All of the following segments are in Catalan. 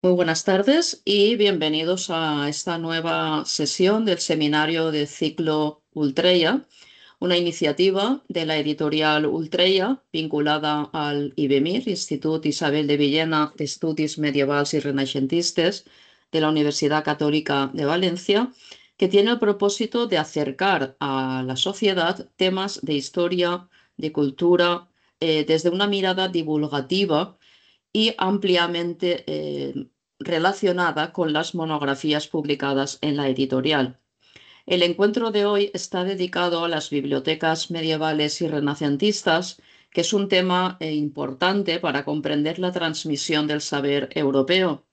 Muy buenas tardes y bienvenidos a esta nueva sesión del seminario de ciclo Ultreya, una iniciativa de la editorial Ultreya vinculada al IBEMIR, Institut Isabel de Villena d'Estudis Medievals i Renaixentistes de la Universidad Católica de Valencia, que tiene el propósito de acercar a la sociedad temas de historia, de cultura, desde una mirada divulgativa y ampliamente relacionada con las monografías publicadas en la editorial. El encuentro de hoy está dedicado a las bibliotecas medievales y renacentistas, que es un tema importante para comprender la transmisión del saber europeo.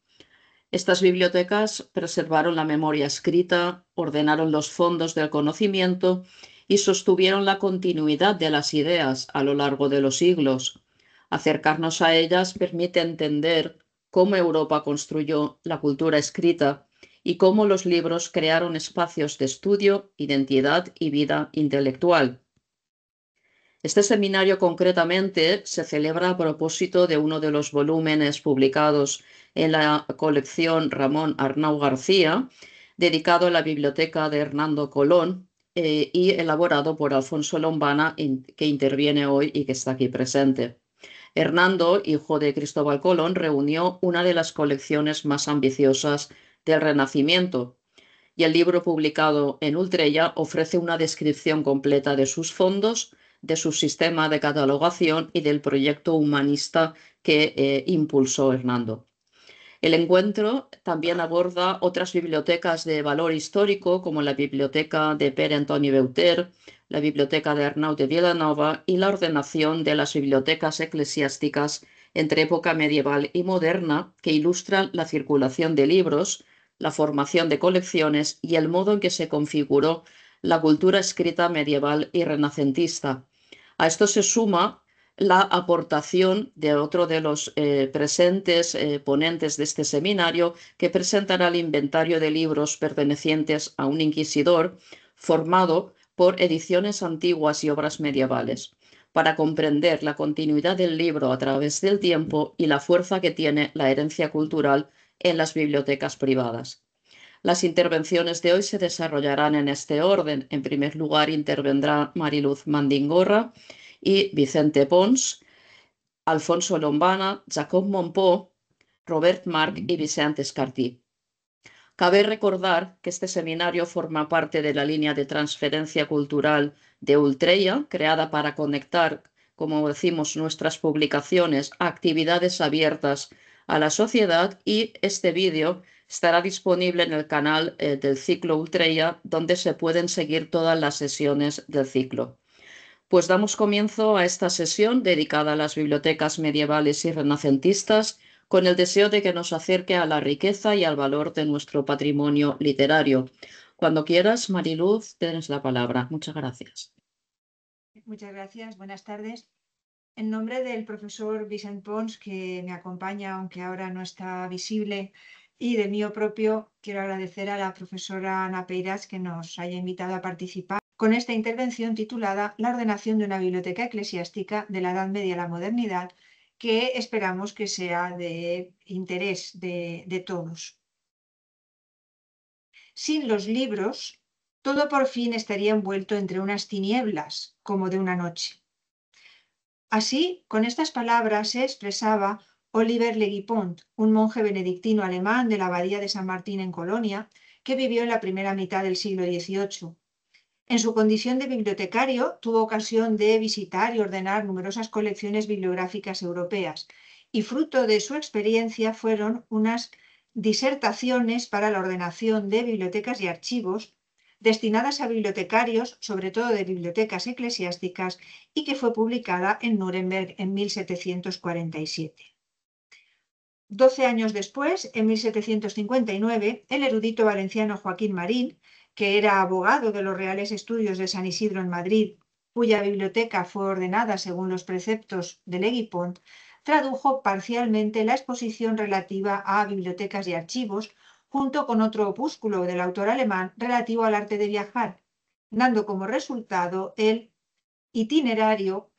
Estas bibliotecas preservaron la memoria escrita, ordenaron los fondos del conocimiento y sostuvieron la continuidad de las ideas a lo largo de los siglos. Acercarnos a ellas permite entender cómo Europa construyó la cultura escrita y cómo los libros crearon espacios de estudio, identidad y vida intelectual. Este seminario concretamente se celebra a propósito de uno de los volúmenes publicados en la colección Ramón Arnau García, dedicado a la biblioteca de Hernando Colón y elaborado por Alfonso Lombana, que interviene hoy y que está aquí presente. Hernando, hijo de Cristóbal Colón, reunió una de las colecciones más ambiciosas del Renacimiento, y el libro publicado en Ultreya ofrece una descripción completa de sus fondos, de su sistema de catalogación y del proyecto humanista que impulsó Hernando. El encuentro también aborda otras bibliotecas de valor histórico, como la Biblioteca de Pere Antoni Beuter, la Biblioteca de Arnau de Vilanova y la ordenación de las bibliotecas eclesiásticas entre época medieval y moderna, que ilustran la circulación de libros, la formación de colecciones y el modo en que se configuró la cultura escrita medieval y renacentista. A esto se suma la aportación de otro de los presentes ponentes de este seminario, que presentará el inventario de libros pertenecientes a un inquisidor formado por ediciones antiguas y obras medievales, para comprender la continuidad del libro a través del tiempo y la fuerza que tiene la herencia cultural en las bibliotecas privadas. Las intervenciones de hoy se desarrollarán en este orden. En primer lugar, intervendrá Mariluz Mandingorra y Vicente Pons, Alfonso Lombana, Jacob Monpó, Robert Marc y Vicente Escartí. Cabe recordar que este seminario forma parte de la línea de transferencia cultural de Ultreya, creada para conectar, como decimos, nuestras publicaciones a actividades abiertas a la sociedad, y este vídeo estará disponible en el canal del ciclo Ultreya, donde se pueden seguir todas las sesiones del ciclo. Pues damos comienzo a esta sesión dedicada a las bibliotecas medievales y renacentistas, con el deseo de que nos acerque a la riqueza y al valor de nuestro patrimonio literario. Cuando quieras, Mariluz, tienes la palabra. Muchas gracias. Muchas gracias. Buenas tardes. En nombre del profesor Vicent Pons, que me acompaña, aunque ahora no está visible, y del mío propio, quiero agradecer a la profesora Ana Peirás que nos haya invitado a participar con esta intervención titulada La ordenación de una biblioteca eclesiástica de la Edad Media a la modernidad, que esperamos que sea de interés de todos. Sin los libros, todo por fin estaría envuelto entre unas tinieblas, como de una noche. Así, con estas palabras se expresaba Oliver Leguipont, un monje benedictino alemán de la abadía de San Martín en Colonia, que vivió en la primera mitad del siglo XVIII. En su condición de bibliotecario, tuvo ocasión de visitar y ordenar numerosas colecciones bibliográficas europeas, y fruto de su experiencia fueron unas disertaciones para la ordenación de bibliotecas y archivos destinadas a bibliotecarios, sobre todo de bibliotecas eclesiásticas, y que fue publicada en Nuremberg en 1747. 12 años después, en 1759, el erudito valenciano Joaquín Marín, que era abogado de los Reales Estudios de San Isidro en Madrid, cuya biblioteca fue ordenada según los preceptos de Leguipont, tradujo parcialmente la exposición relativa a bibliotecas y archivos, junto con otro opúsculo del autor alemán relativo al arte de viajar, dando como resultado el itinerario,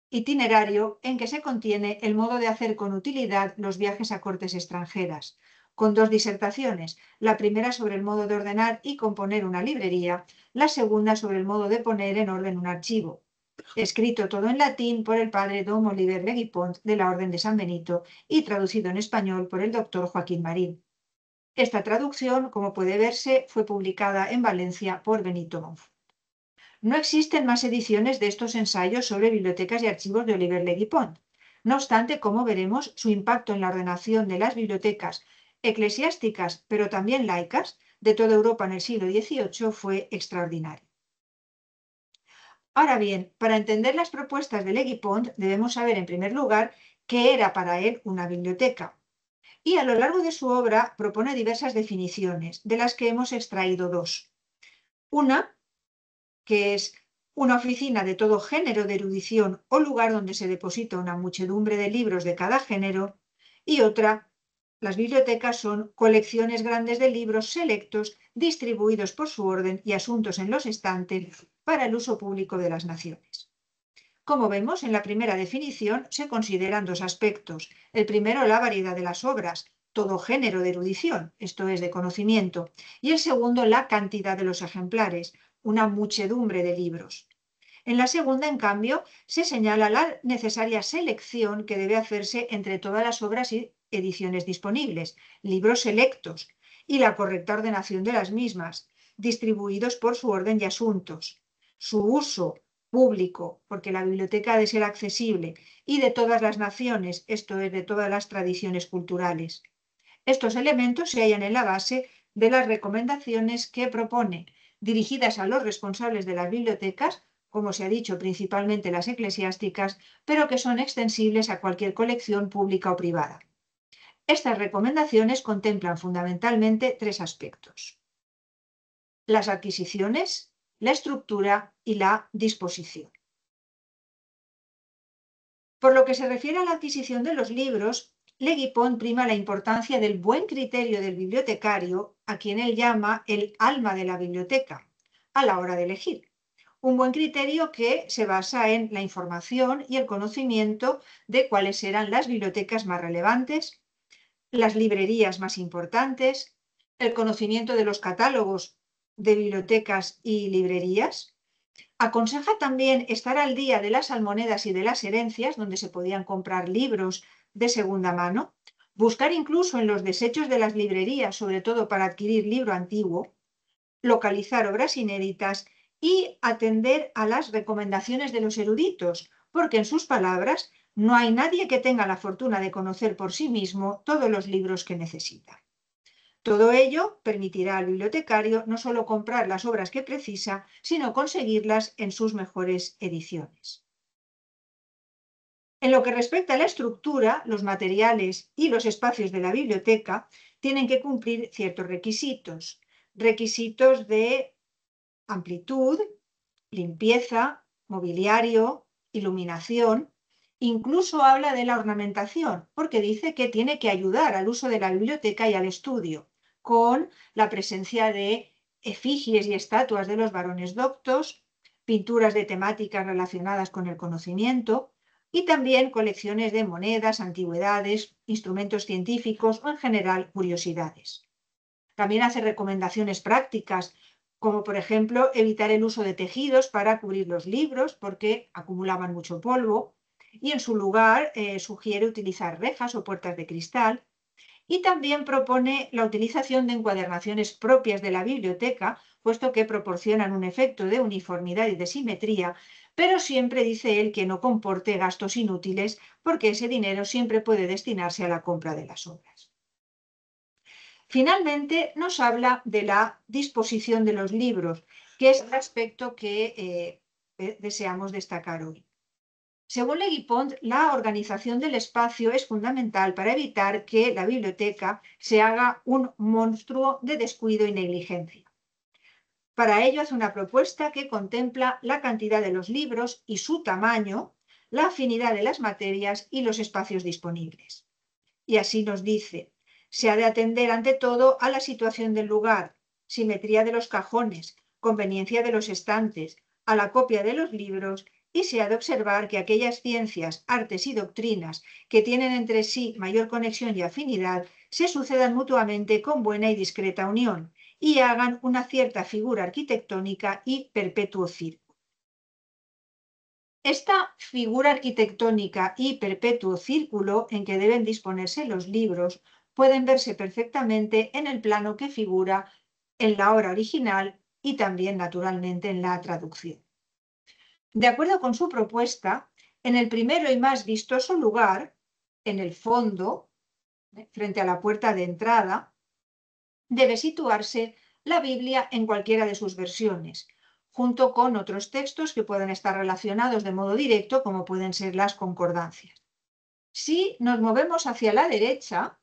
itinerario en que se contiene el modo de hacer con utilidad los viajes a cortes extranjeras, con 2 disertaciones, la primera sobre el modo de ordenar y componer una librería, la segunda sobre el modo de poner en orden un archivo, escrito todo en latín por el padre Dom Oliver Leguipont de la Orden de San Benito y traducido en español por el doctor Joaquín Marín. Esta traducción, como puede verse, fue publicada en Valencia por Benito Monfort. No existen más ediciones de estos ensayos sobre bibliotecas y archivos de Oliver Leguipont. No obstante, como veremos, su impacto en la ordenación de las bibliotecas eclesiásticas, pero también laicas, de toda Europa en el siglo XVIII fue extraordinario. Ahora bien, para entender las propuestas de Leguipont debemos saber, en primer lugar, qué era para él una biblioteca. Y a lo largo de su obra propone diversas definiciones, de las que hemos extraído 2. Una, que es una oficina de todo género de erudición o lugar donde se deposita una muchedumbre de libros de cada género, y otra, las bibliotecas son colecciones grandes de libros selectos distribuidos por su orden y asuntos en los estantes para el uso público de las naciones. Como vemos, en la primera definición se consideran 2 aspectos. El primero, la variedad de las obras, todo género de erudición, esto es, de conocimiento, y el segundo, la cantidad de los ejemplares, una muchedumbre de libros. En la segunda, en cambio, se señala la necesaria selección que debe hacerse entre todas las obras y ediciones disponibles, libros selectos, y la correcta ordenación de las mismas, distribuidos por su orden y asuntos. Su uso público, porque la biblioteca ha de ser accesible, y de todas las naciones, esto es, de todas las tradiciones culturales. Estos elementos se hallan en la base de las recomendaciones que propone, dirigidas a los responsables de las bibliotecas, como se ha dicho, principalmente las eclesiásticas, pero que son extensibles a cualquier colección pública o privada. Estas recomendaciones contemplan fundamentalmente 3 aspectos: las adquisiciones, la estructura y la disposición. Por lo que se refiere a la adquisición de los libros, Leguipont prima la importancia del buen criterio del bibliotecario, a quien él llama el alma de la biblioteca, a la hora de elegir. Un buen criterio que se basa en la información y el conocimiento de cuáles eran las bibliotecas más relevantes, las librerías más importantes, el conocimiento de los catálogos de bibliotecas y librerías. Aconseja también estar al día de las almonedas y de las herencias, donde se podían comprar libros de segunda mano, buscar incluso en los desechos de las librerías, sobre todo para adquirir libro antiguo, localizar obras inéditas y atender a las recomendaciones de los eruditos, porque en sus palabras, no hay nadie que tenga la fortuna de conocer por sí mismo todos los libros que necesita. Todo ello permitirá al bibliotecario no solo comprar las obras que precisa, sino conseguirlas en sus mejores ediciones. En lo que respecta a la estructura, los materiales y los espacios de la biblioteca tienen que cumplir ciertos requisitos. Requisitos de amplitud, limpieza, mobiliario, iluminación. Incluso habla de la ornamentación, porque dice que tiene que ayudar al uso de la biblioteca y al estudio, con la presencia de efigies y estatuas de los varones doctos, pinturas de temáticas relacionadas con el conocimiento y también colecciones de monedas, antigüedades, instrumentos científicos o en general curiosidades. También hace recomendaciones prácticas, como por ejemplo evitar el uso de tejidos para cubrir los libros porque acumulaban mucho polvo, y en su lugar sugiere utilizar rejas o puertas de cristal, y también propone la utilización de encuadernaciones propias de la biblioteca, puesto que proporcionan un efecto de uniformidad y de simetría, pero siempre dice él que no comporte gastos inútiles porque ese dinero siempre puede destinarse a la compra de las obras. Finalmente, nos habla de la disposición de los libros, que es el aspecto que deseamos destacar hoy. Según Leguipont, la organización del espacio es fundamental para evitar que la biblioteca se haga un monstruo de descuido y negligencia. Para ello hace una propuesta que contempla la cantidad de los libros y su tamaño, la afinidad de las materias y los espacios disponibles. Y así nos dice: se ha de atender ante todo a la situación del lugar, simetría de los cajones, conveniencia de los estantes, a la copia de los libros y se ha de observar que aquellas ciencias, artes y doctrinas que tienen entre sí mayor conexión y afinidad se sucedan mutuamente con buena y discreta unión y hagan una cierta figura arquitectónica y perpetuo círculo. Esta figura arquitectónica y perpetuo círculo en que deben disponerse los libros pueden verse perfectamente en el plano que figura en la obra original y también, naturalmente, en la traducción. De acuerdo con su propuesta, en el primero y más vistoso lugar, en el fondo, frente a la puerta de entrada, debe situarse la Biblia en cualquiera de sus versiones, junto con otros textos que puedan estar relacionados de modo directo, como pueden ser las concordancias. Si nos movemos hacia la derecha,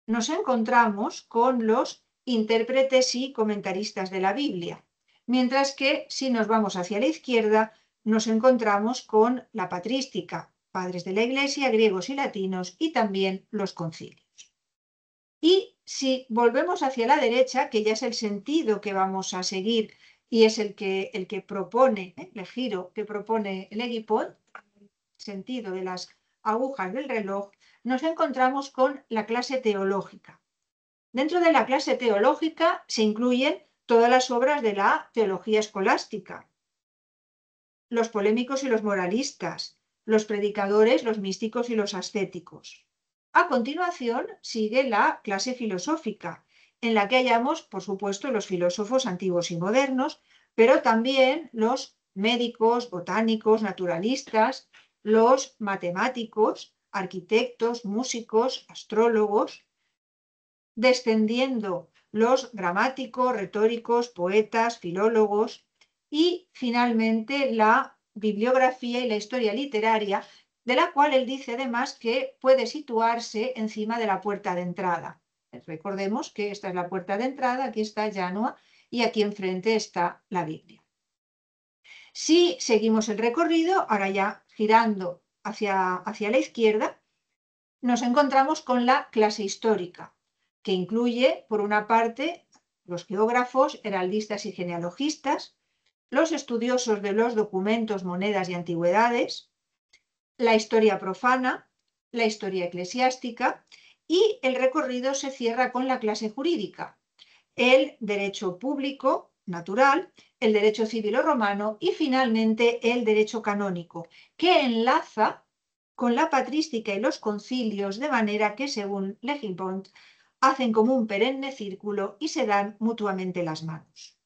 nos encontramos con los intérpretes y comentaristas de la Biblia, mientras que si nos vamos hacia la izquierda, nos encontramos con la patrística, padres de la Iglesia, griegos y latinos, y también los concilios. Y si volvemos hacia la derecha, que ya es el sentido que vamos a seguir y es el que propone, el giro que propone Leguipont, el sentido de las agujas del reloj, nos encontramos con la clase teológica. Dentro de la clase teológica se incluyen todas las obras de la teología escolástica, los polémicos y los moralistas, los predicadores, los místicos y los ascéticos. A continuación sigue la clase filosófica, en la que hallamos, por supuesto, los filósofos antiguos y modernos, pero también los médicos, botánicos, naturalistas, los matemáticos, arquitectos, músicos, astrólogos, descendiendo los gramáticos, retóricos, poetas, filólogos y finalmente la bibliografía y la historia literaria, de la cual él dice además que puede situarse encima de la puerta de entrada. Recordemos que esta es la puerta de entrada, aquí está Janua y aquí enfrente está la Biblia. Si seguimos el recorrido, ahora ya girando hacia la izquierda, nos encontramos con la clase histórica, que incluye, por una parte, los geógrafos, heraldistas y genealogistas, los estudiosos de los documentos, monedas y antigüedades, la historia profana, la historia eclesiástica, y el recorrido se cierra con la clase jurídica, el derecho público, natural, el derecho civil o romano y finalmente el derecho canónico, que enlaza con la patrística y los concilios de manera que, según Leguipont, hacen como un perenne círculo y se dan mutuamente las manos.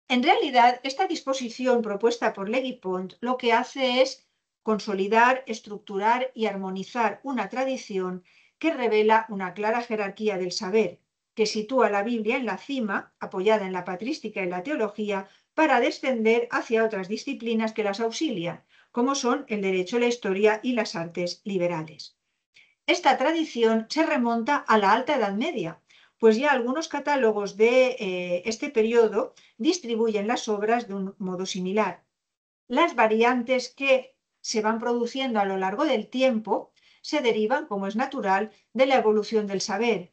En realidad, esta disposición propuesta por Leguipont lo que hace es consolidar, estructurar y armonizar una tradición que revela una clara jerarquía del saber, que sitúa la Biblia en la cima, apoyada en la patrística y la teología, para descender hacia otras disciplinas que las auxilian, como son el derecho, la historia y las artes liberales. Esta tradición se remonta a la Alta Edad Media, pues ya algunos catálogos de este periodo distribuyen las obras de un modo similar. Las variantes que se van produciendo a lo largo del tiempo se derivan, como es natural, de la evolución del saber,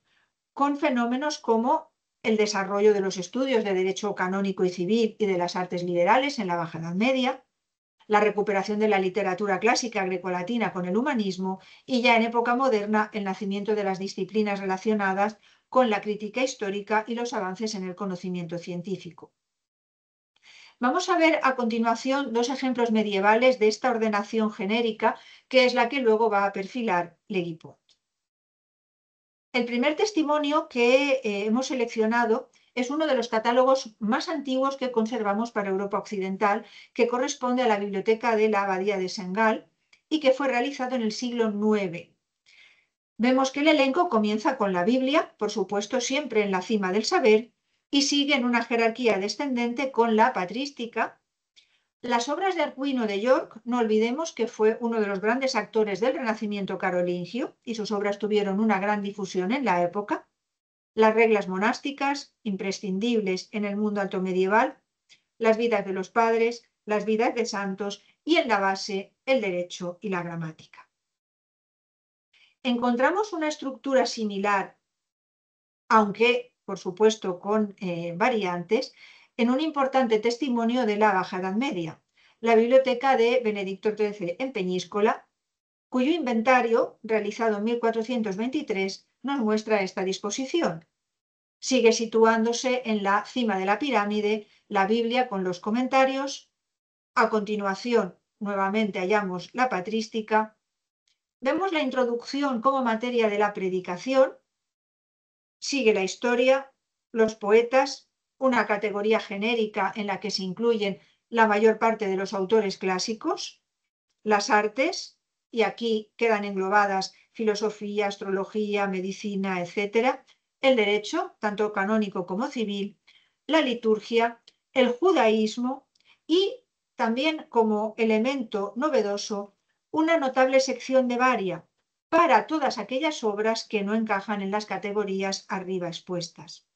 con fenómenos como el desarrollo de los estudios de derecho canónico y civil y de las artes liberales en la Baja Edad Media, la recuperación de la literatura clásica grecolatina con el humanismo y ya en época moderna el nacimiento de las disciplinas relacionadas con la crítica histórica y los avances en el conocimiento científico. Vamos a ver a continuación dos ejemplos medievales de esta ordenación genérica, que es la que luego va a perfilar Leguipont. El primer testimonio que hemos seleccionado es uno de los catálogos más antiguos que conservamos para Europa Occidental, que corresponde a la biblioteca de la Abadía de Saint-Gall y que fue realizado en el siglo IX. Vemos que el elenco comienza con la Biblia, por supuesto siempre en la cima del saber, y sigue en una jerarquía descendente con la patrística. Las obras de Arcuino de York, no olvidemos que fue uno de los grandes actores del Renacimiento carolingio y sus obras tuvieron una gran difusión en la época. Las reglas monásticas, imprescindibles en el mundo alto medieval, las vidas de los padres, las vidas de santos y en la base el derecho y la gramática. Encontramos una estructura similar, aunque por supuesto con variantes, en un importante testimonio de la Baja Edad Media, la biblioteca de Benedicto XIII en Peñíscola, cuyo inventario, realizado en 1423, nos muestra esta disposición. Sigue situándose en la cima de la pirámide la Biblia con los comentarios. A continuación, nuevamente hallamos la patrística. Vemos la introducción como materia de la predicación. Sigue la historia, los poetas, una categoría genérica en la que se incluyen la mayor parte de los autores clásicos, las artes, y aquí quedan englobadas filosofía, astrología, medicina, etc., el derecho, tanto canónico como civil, la liturgia, el judaísmo y también como elemento novedoso una notable sección de varia para todas aquellas obras que no encajan en las categorías arriba expuestas.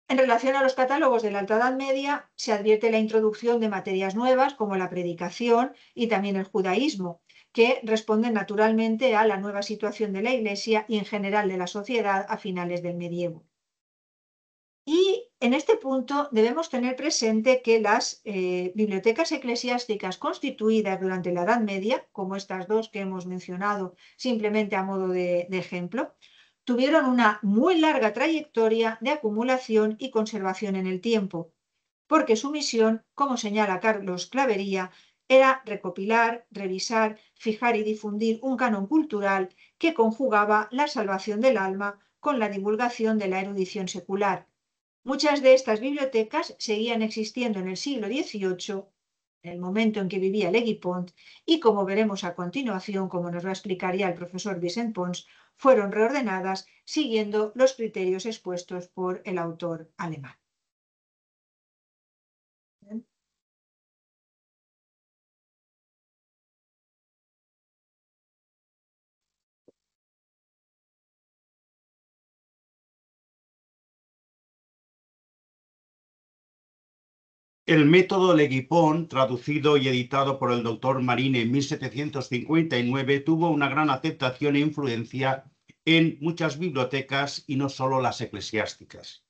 En relación a los catálogos de la Alta Edad Media, se advierte la introducción de materias nuevas como la predicación y también el judaísmo, que responden naturalmente a la nueva situación de la Iglesia y en general de la sociedad a finales del medievo. Y en este punto debemos tener presente que las bibliotecas eclesiásticas constituidas durante la Edad Media, como estas dos que hemos mencionado simplemente a modo de ejemplo, tuvieron una muy larga trayectoria de acumulación y conservación en el tiempo, porque su misión, como señala Carlos Clavería, era recopilar, revisar, fijar y difundir un canon cultural que conjugaba la salvación del alma con la divulgación de la erudición secular. Muchas de estas bibliotecas seguían existiendo en el siglo XVIII, en el momento en que vivía Legui Pont, y como veremos a continuación, como nos lo explicaría el profesor Vicent Pons, fueron reordenadas siguiendo los criterios expuestos por el autor alemán. El método Legui Pont, traducido y editado por el doctor Marín en 1759, tuvo una gran aceptación e influencia en muchas bibliotecas y no solo las eclesiásticas.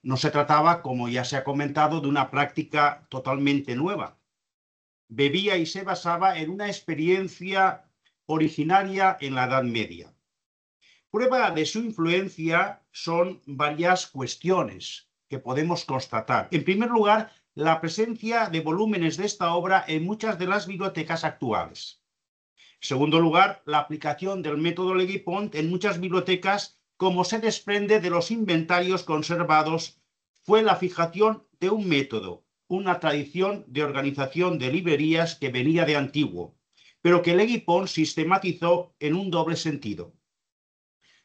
No se trataba, como ya se ha comentado, de una práctica totalmente nueva. Bebía y se basaba en una experiencia originaria en la Edad Media. Prueba de su influencia son varias cuestiones que podemos constatar. En primer lugar, la presencia de volúmenes de esta obra en muchas de las bibliotecas actuales. En segundo lugar, la aplicación del método Legui Pont en muchas bibliotecas, como se desprende de los inventarios conservados, fue la fijación de un método, una tradición de organización de librerías que venía de antiguo, pero que Legui Pont sistematizó en un doble sentido.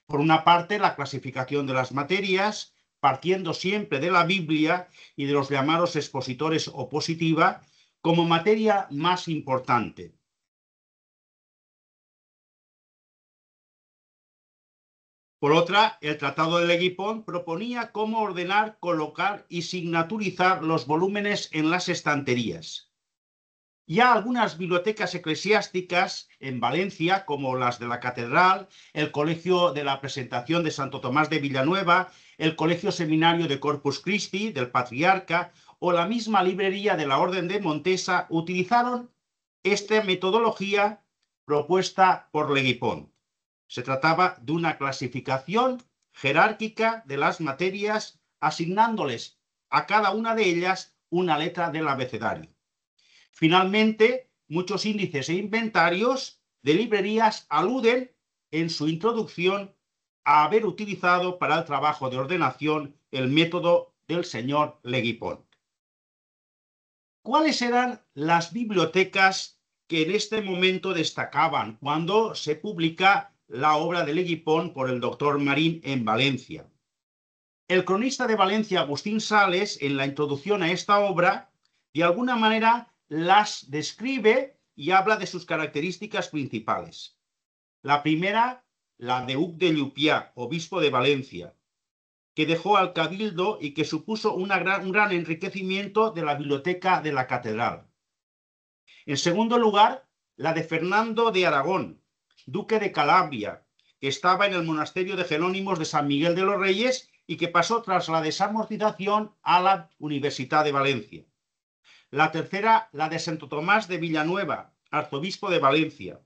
Por una parte, la clasificación de las materias, partiendo siempre de la Biblia y de los llamados expositores o positiva, como materia más importante. Por otra, el Tratado de Legui Pont proponía cómo ordenar, colocar y signaturizar los volúmenes en las estanterías. Ya algunas bibliotecas eclesiásticas en Valencia, como las de la Catedral, el Colegio de la Presentación de Santo Tomás de Villanueva, el Colegio Seminario de Corpus Christi del Patriarca o la misma librería de la Orden de Montesa, utilizaron esta metodología propuesta por Legui Pont. Se trataba de una clasificación jerárquica de las materias, asignándoles a cada una de ellas una letra del abecedario. Finalmente, muchos índices e inventarios de librerías aluden en su introducción a haber utilizado para el trabajo de ordenación el método del señor Legui Pont. ¿Cuáles eran las bibliotecas que en este momento destacaban cuando se publica la obra de Legui Pont por el doctor Marín en Valencia? El cronista de Valencia, Agustín Sales, en la introducción a esta obra, de alguna manera las describe y habla de sus características principales. La primera, la de Hug de Llupià, obispo de Valencia, que dejó al cabildo y que supuso un gran enriquecimiento de la biblioteca de la catedral. En segundo lugar, la de Fernando de Aragón, duque de Calabria, que estaba en el monasterio de Jerónimos de San Miguel de los Reyes y que pasó tras la desamortización a la Universidad de Valencia. La tercera, la de Santo Tomás de Villanueva, arzobispo de Valencia,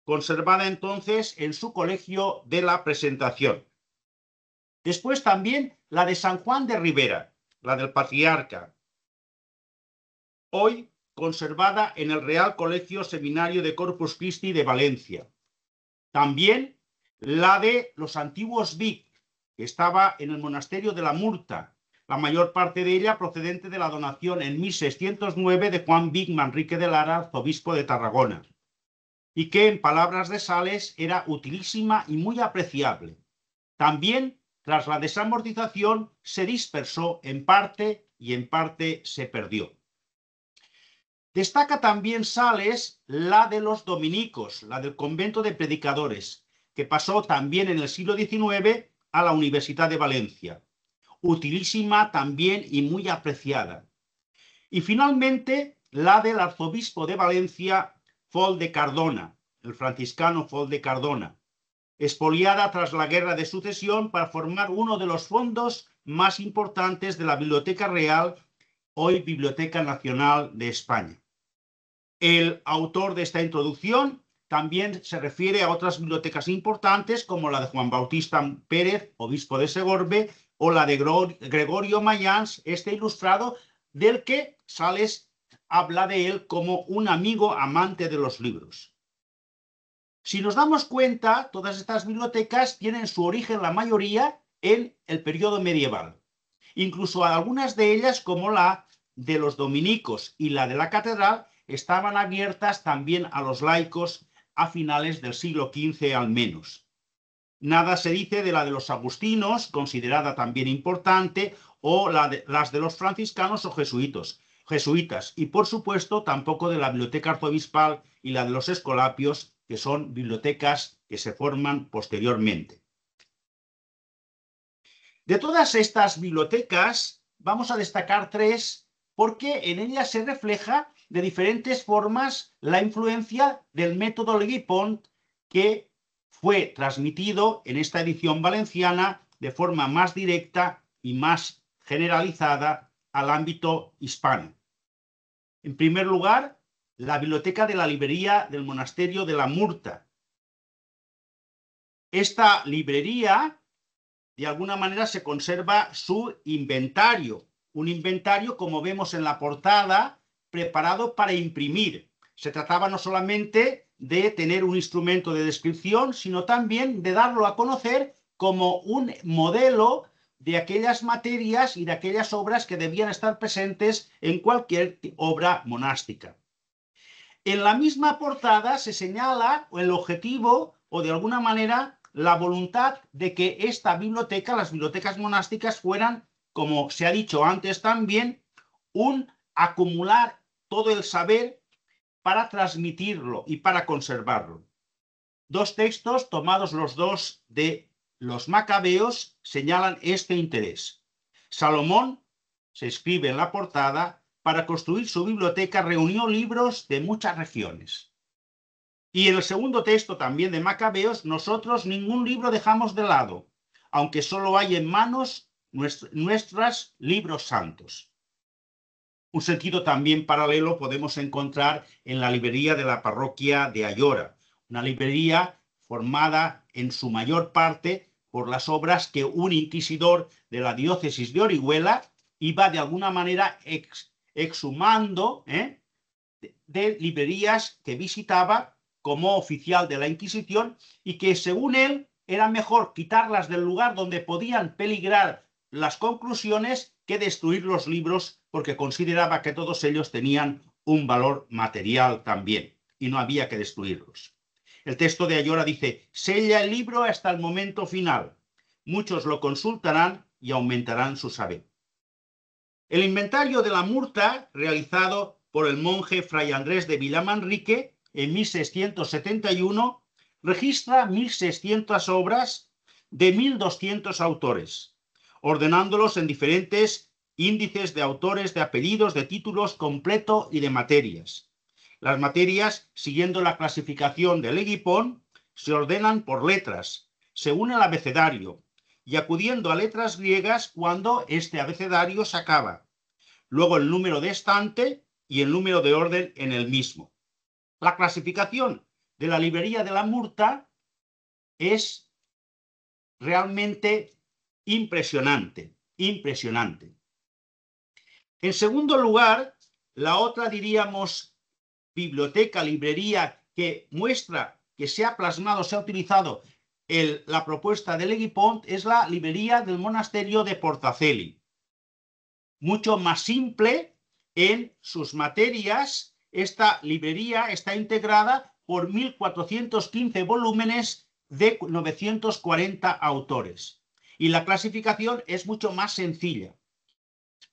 conservada entonces en su colegio de la Presentación. Después también la de San Juan de Ribera, la del patriarca, hoy conservada en el Real Colegio Seminario de Corpus Christi de Valencia. También la de los antiguos Vic, que estaba en el monasterio de la Murta, la mayor parte de ella procedente de la donación en 1609 de Juan Vic Manrique de Lara, arzobispo de Tarragona, y que, en palabras de Sales, era utilísima y muy apreciable. También, tras la desamortización, se dispersó en parte y en parte se perdió. Destaca también Sales la de los dominicos, la del convento de predicadores, que pasó también en el siglo XIX a la Universidad de Valencia. Utilísima también y muy apreciada. Y finalmente la del arzobispo de Valencia, Fol de Cardona, el franciscano Fol de Cardona, expoliada tras la Guerra de Sucesión para formar uno de los fondos más importantes de la Biblioteca Real, hoy Biblioteca Nacional de España. El autor de esta introducción también se refiere a otras bibliotecas importantes como la de Juan Bautista Pérez, obispo de Segorbe, o la de Gregorio Mayans, este ilustrado, del que Sales habla de él como un amigo amante de los libros. Si nos damos cuenta, todas estas bibliotecas tienen su origen, la mayoría, en el periodo medieval. Incluso algunas de ellas, como la de los dominicos y la de la catedral, estaban abiertas también a los laicos a finales del siglo XV al menos. Nada se dice de la de los agustinos, considerada también importante, o las de los franciscanos o jesuitas, y por supuesto tampoco de la biblioteca arzobispal y la de los escolapios, que son bibliotecas que se forman posteriormente. De todas estas bibliotecas vamos a destacar tres, porque en ellas se refleja de diferentes formas la influencia del método Leguipont, que fue transmitido en esta edición valenciana de forma más directa y más generalizada al ámbito hispano. En primer lugar, la biblioteca de la librería del monasterio de la Murta. Esta librería, de alguna manera, se conserva su inventario, un inventario, como vemos en la portada, preparado para imprimir. Se trataba no solamente de tener un instrumento de descripción, sino también de darlo a conocer como un modelo de aquellas materias y de aquellas obras que debían estar presentes en cualquier obra monástica. En la misma portada se señala el objetivo o, de alguna manera, la voluntad de que esta biblioteca, las bibliotecas monásticas, fueran, como se ha dicho antes también, un acumular todo el saber para transmitirlo y para conservarlo. Dos textos, tomados los dos de los Macabeos, señalan este interés. Salomón, se escribe en la portada, para construir su biblioteca reunió libros de muchas regiones. Y en el segundo texto también de Macabeos, nosotros ningún libro dejamos de lado, aunque solo hay en manos nuestras libros santos. Un sentido también paralelo podemos encontrar en la librería de la parroquia de Ayora, una librería formada en su mayor parte por las obras que un inquisidor de la diócesis de Orihuela iba de alguna manera exhumando de librerías que visitaba como oficial de la Inquisición, y que según él era mejor quitarlas del lugar donde podían peligrar las conclusiones que destruir los libros, porque consideraba que todos ellos tenían un valor material también y no había que destruirlos. El texto de Ayora dice: sella el libro hasta el momento final. Muchos lo consultarán y aumentarán su saber. El inventario de la Murta, realizado por el monje Fray Andrés de Villamanrique en 1671, registra 1.600 obras de 1.200 autores, ordenándolos en diferentes índices de autores, de apellidos, de títulos, completo y de materias. Las materias, siguiendo la clasificación de Leguipont, se ordenan por letras, según el abecedario, y acudiendo a letras griegas cuando este abecedario se acaba. Luego el número de estante y el número de orden en el mismo. La clasificación de la librería de la Murta es realmente impresionante, impresionante. En segundo lugar, la otra, diríamos, biblioteca, librería que muestra que se ha plasmado, se ha utilizado la propuesta de Leguipont es la librería del monasterio de Portaceli. Mucho más simple en sus materias. Esta librería está integrada por 1415 volúmenes de 940 autores. Y la clasificación es mucho más sencilla.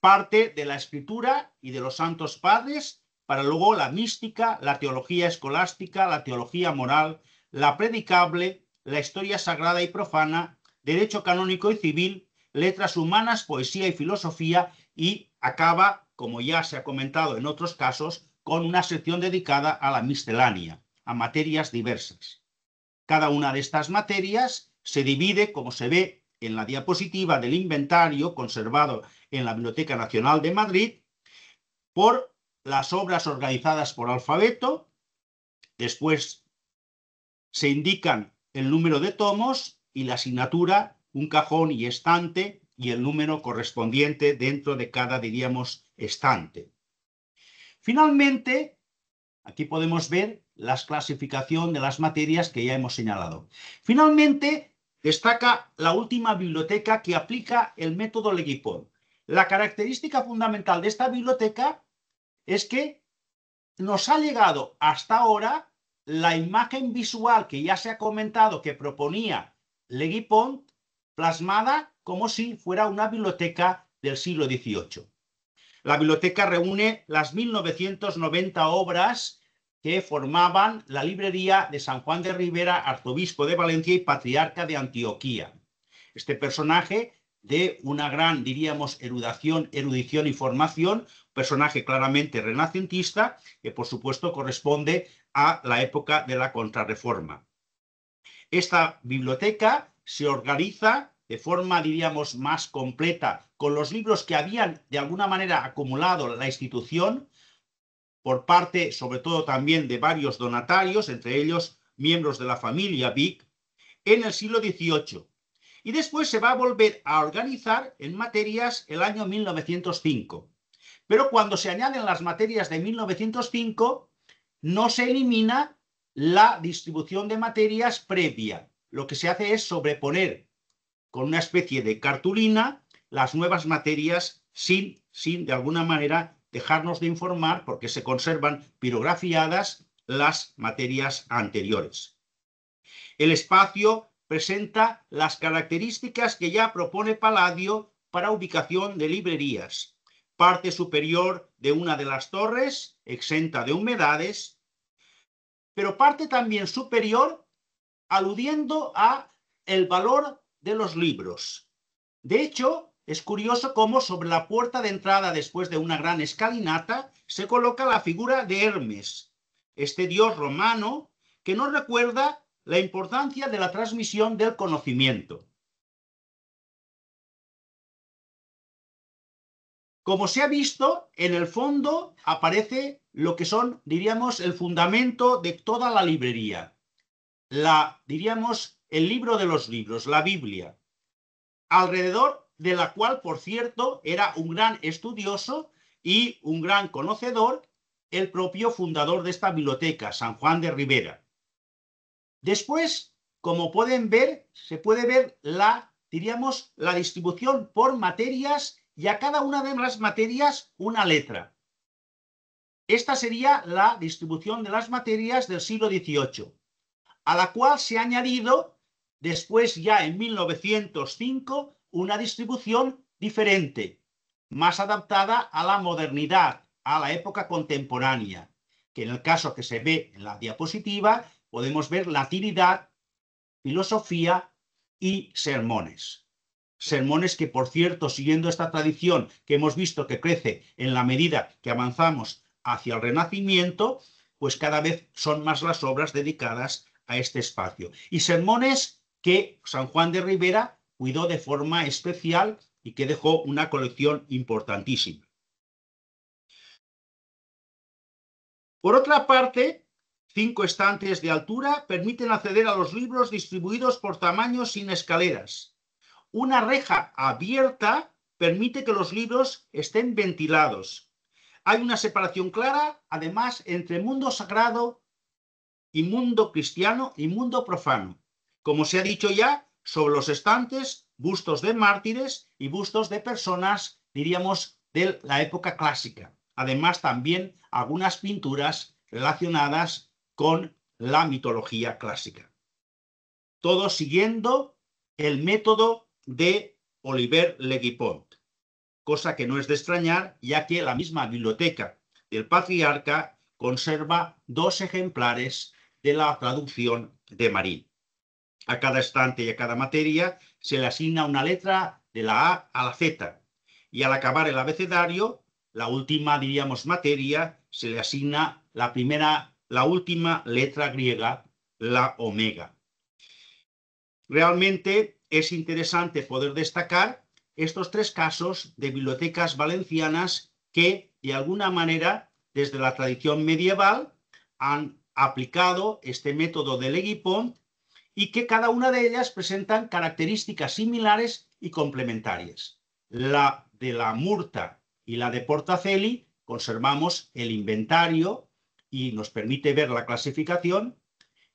Parte de la escritura y de los santos padres, para luego la mística, la teología escolástica, la teología moral, la predicable, la historia sagrada y profana, derecho canónico y civil, letras humanas, poesía y filosofía, y acaba, como ya se ha comentado en otros casos, con una sección dedicada a la miscelánea, a materias diversas. Cada una de estas materias se divide, como se ve en la diapositiva del inventario conservado en la Biblioteca Nacional de Madrid, por las obras organizadas por alfabeto. Después se indican el número de tomos y la asignatura, un cajón y estante, y el número correspondiente dentro de cada, diríamos, estante. Finalmente, aquí podemos ver la clasificación de las materias que ya hemos señalado. Finalmente, destaca la última biblioteca que aplica el método Leguipont. La característica fundamental de esta biblioteca es que nos ha llegado hasta ahora la imagen visual que ya se ha comentado que proponía Leguipont, plasmada como si fuera una biblioteca del siglo XVIII. La biblioteca reúne las 1990 obras que formaban la librería de San Juan de Ribera, arzobispo de Valencia y patriarca de Antioquía. Este personaje de una gran, diríamos, erudición y formación, personaje claramente renacentista, que por supuesto corresponde a la época de la Contrarreforma. Esta biblioteca se organiza de forma, diríamos, más completa con los libros que habían de alguna manera acumulado la institución por parte, sobre todo también de varios donatarios, entre ellos miembros de la familia Vic, en el siglo XVIII. Y después se va a volver a organizar en materias el año 1905. Pero cuando se añaden las materias de 1905, no se elimina la distribución de materias previa. Lo que se hace es sobreponer con una especie de cartulina las nuevas materias sin de alguna manera dejarnos de informar, porque se conservan pirografiadas las materias anteriores. El espacio presenta las características que ya propone Palladio para ubicación de librerías. Parte superior de una de las torres, exenta de humedades, pero parte también superior aludiendo a el valor de los libros. De hecho, es curioso cómo sobre la puerta de entrada, después de una gran escalinata, se coloca la figura de Hermes, este dios romano que nos recuerda la importancia de la transmisión del conocimiento. Como se ha visto, en el fondo aparece lo que son, diríamos, el fundamento de toda la librería. Diríamos, el libro de los libros, la Biblia, alrededor de la cual, por cierto, era un gran estudioso y un gran conocedor el propio fundador de esta biblioteca, San Juan de Ribera. Después, como pueden ver, se puede ver diríamos, la distribución por materias y a cada una de las materias una letra. Esta sería la distribución de las materias del siglo XVIII, a la cual se ha añadido después, ya en 1905, una distribución diferente, más adaptada a la modernidad, a la época contemporánea, que en el caso que se ve en la diapositiva podemos ver latinidad, filosofía y sermones. Sermones que, por cierto, siguiendo esta tradición que hemos visto que crece en la medida que avanzamos hacia el Renacimiento, pues cada vez son más las obras dedicadas a este espacio. Y sermones que San Juan de Ribera cuidó de forma especial y que dejó una colección importantísima. Por otra parte, 5 estantes de altura permiten acceder a los libros distribuidos por tamaños sin escaleras. Una reja abierta permite que los libros estén ventilados. Hay una separación clara, además, entre mundo sagrado y mundo cristiano y mundo profano. Como se ha dicho ya, sobre los estantes, bustos de mártires y bustos de personas, diríamos, de la época clásica. Además, también algunas pinturas relacionadas con la mitología clásica. Todo siguiendo el método de Oliver Le Guipont, cosa que no es de extrañar, ya que la misma biblioteca del Patriarca conserva 2 ejemplares de la traducción de Marín. A cada estante y a cada materia se le asigna una letra de la A a la Z, y al acabar el abecedario, la última, diríamos, materia, se le asigna la última letra griega, la omega. Realmente es interesante poder destacar estos 3 casos de bibliotecas valencianas que, de alguna manera, desde la tradición medieval, han aplicado este método de Le Guipont y que cada una de ellas presentan características similares y complementarias. La de la Murta y la de Portacelli conservamos el inventario y nos permite ver la clasificación,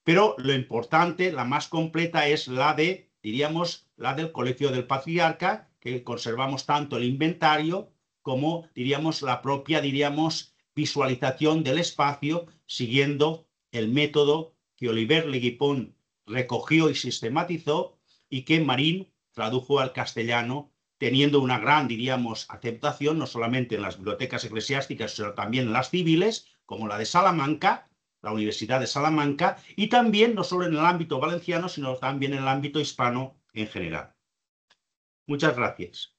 pero lo importante, la más completa, es la de, diríamos, la del Colegio del Patriarca, que conservamos tanto el inventario como, diríamos, la propia, diríamos, visualización del espacio, siguiendo el método que Oliver Le Guipont recogió y sistematizó y que Marín tradujo al castellano, teniendo una gran, diríamos, aceptación, no solamente en las bibliotecas eclesiásticas, sino también en las civiles, como la de Salamanca, la Universidad de Salamanca, y también no solo en el ámbito valenciano, sino también en el ámbito hispano en general. Muchas gracias.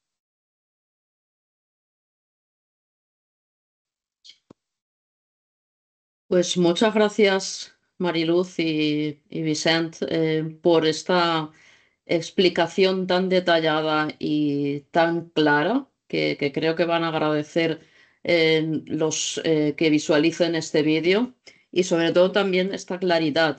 Pues muchas gracias, Mariluz y Vicent, por esta explicación tan detallada y tan clara que creo que van a agradecer los que visualicen este vídeo, y sobre todo también esta claridad.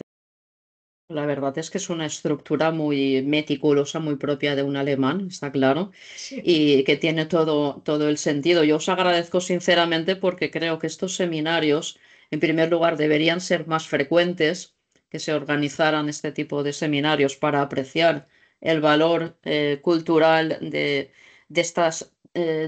La verdad es que es una estructura muy meticulosa, muy propia de un alemán, está claro, Sí. y que tiene todo el sentido. Yo os agradezco sinceramente porque creo que estos seminarios, en primer lugar, deberían ser más frecuentes, que se organizaran este tipo de seminarios para apreciar el valor cultural de estas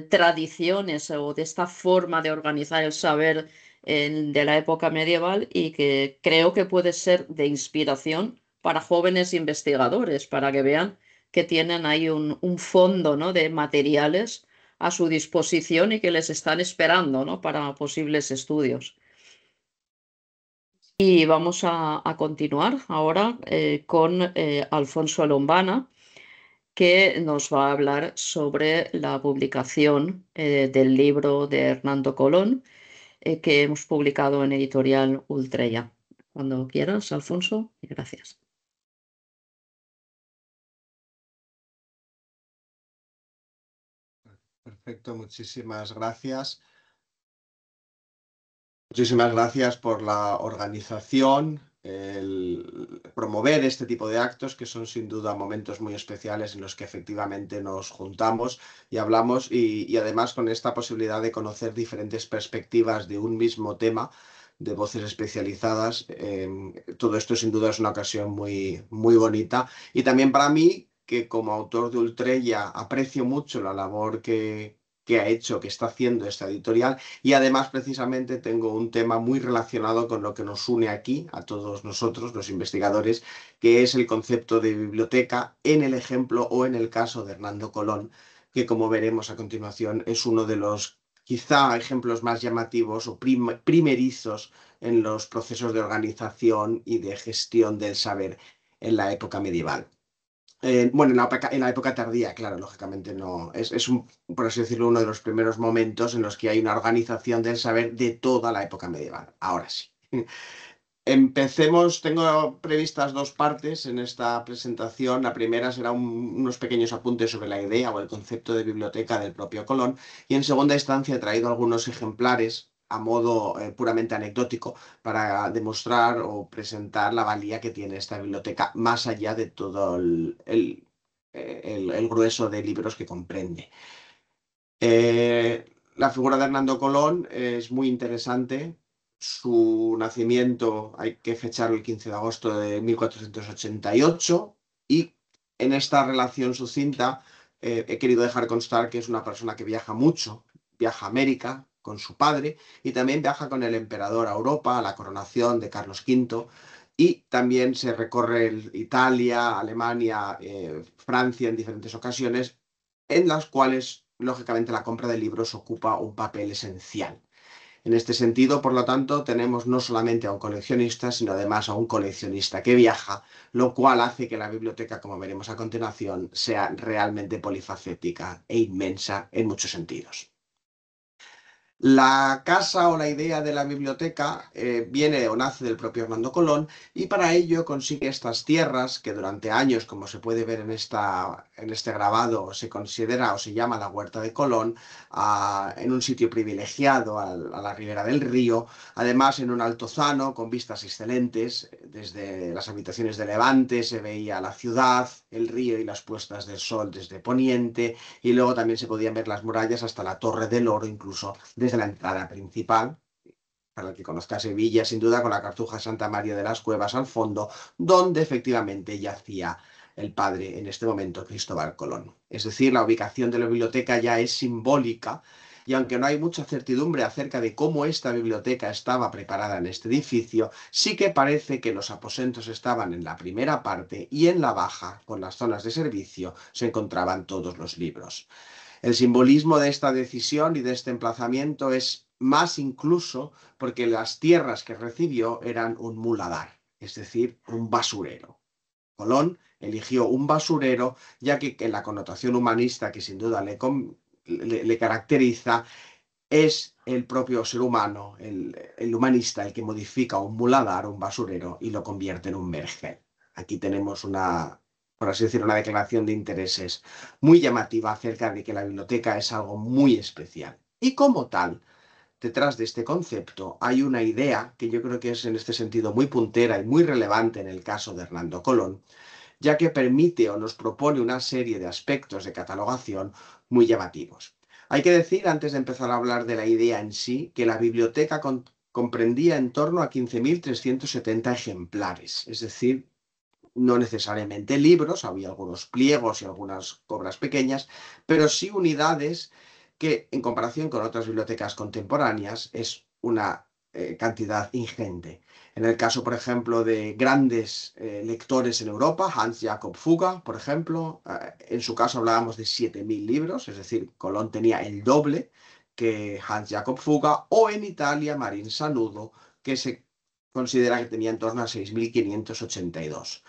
tradiciones o de esta forma de organizar el saber de la época medieval, y que creo que puede ser de inspiración para jóvenes investigadores, para que vean que tienen ahí un fondo, ¿no?, de materiales a su disposición y que les están esperando, ¿no?, para posibles estudios. Y vamos a continuar ahora con Alfonso Lombana, que nos va a hablar sobre la publicación del libro de Hernando Colón, que hemos publicado en Editorial Ultreya. Cuando quieras, Alfonso, y gracias. Perfecto, muchísimas gracias. Muchísimas gracias por la organización, el promover este tipo de actos, que son sin duda momentos muy especiales en los que efectivamente nos juntamos y hablamos, y además con esta posibilidad de conocer diferentes perspectivas de un mismo tema, de voces especializadas. Todo esto sin duda es una ocasión muy, muy bonita. Y también para mí, que como autor de Ultreya aprecio mucho la labor que ha hecho, que está haciendo esta editorial, y además precisamente tengo un tema muy relacionado con lo que nos une aquí, a todos nosotros, los investigadores, que es el concepto de biblioteca en el ejemplo o en el caso de Hernando Colón, que como veremos a continuación es uno de los quizá ejemplos más llamativos o primerizos en los procesos de organización y de gestión del saber en la época medieval. Bueno, en la época tardía, claro, lógicamente no. Es por así decirlo, uno de los primeros momentos en los que hay una organización del saber de toda la época medieval. Ahora sí. Empecemos, tengo previstas 2 partes en esta presentación. La primera será unos pequeños apuntes sobre la idea o el concepto de biblioteca del propio Colón, y en segunda instancia he traído algunos ejemplares a modo puramente anecdótico para demostrar o presentar la valía que tiene esta biblioteca más allá de todo el grueso de libros que comprende. La figura de Hernando Colón es muy interesante. Su nacimiento hay que fecharlo el 15 de agosto de 1488 y en esta relación sucinta he querido dejar constar que es una persona que viaja mucho, viaja a América con su padre y también viaja con el emperador a Europa, a la coronación de Carlos V, y también se recorre Italia, Alemania, Francia en diferentes ocasiones, en las cuales, lógicamente, la compra de libros ocupa un papel esencial. En este sentido, por lo tanto, tenemos no solamente a un coleccionista, sino además a un coleccionista que viaja, lo cual hace que la biblioteca, como veremos a continuación, sea realmente polifacética e inmensa en muchos sentidos. La casa o la idea de la biblioteca viene o nace del propio Hernando Colón y para ello consigue estas tierras que durante años, como se puede ver en este grabado, se considera o se llama la Huerta de Colón, en un sitio privilegiado a la ribera del río, además en un altozano con vistas excelentes. Desde las habitaciones de Levante se veía la ciudad, el río y las puestas del sol desde Poniente, y luego también se podían ver las murallas hasta la Torre del Oro, incluso desde la entrada principal, para el que conozca Sevilla, sin duda, con la Cartuja Santa María de las Cuevas al fondo, donde efectivamente yacía el padre, en este momento, Cristóbal Colón. Es decir, la ubicación de la biblioteca ya es simbólica, y aunque no hay mucha certidumbre acerca de cómo esta biblioteca estaba preparada en este edificio, sí que parece que los aposentos estaban en la primera parte y en la baja, con las zonas de servicio, se encontraban todos los libros. El simbolismo de esta decisión y de este emplazamiento es más incluso porque las tierras que recibió eran un muladar, es decir, un basurero. Colón eligió un basurero ya que en la connotación humanista que sin duda le caracteriza es el propio ser humano, el humanista, el que modifica un muladar, un basurero, y lo convierte en un vergel. Aquí tenemos por así decirlo, una declaración de intereses muy llamativa acerca de que la biblioteca es algo muy especial. Y como tal, detrás de este concepto hay una idea que yo creo que es en este sentido muy puntera y muy relevante en el caso de Hernando Colón, ya que permite o nos propone una serie de aspectos de catalogación muy llamativos. Hay que decir, antes de empezar a hablar de la idea en sí, que la biblioteca comprendía en torno a 15.370 ejemplares, es decir, no necesariamente libros, había algunos pliegos y algunas obras pequeñas, pero sí unidades que, en comparación con otras bibliotecas contemporáneas, es una cantidad ingente. En el caso, por ejemplo, de grandes lectores en Europa, Hans Jakob Fugger, por ejemplo, en su caso hablábamos de 7.000 libros, es decir, Colón tenía el doble que Hans Jakob Fugger, o en Italia, Marin Sanudo, que se considera que tenía en torno a 6.582.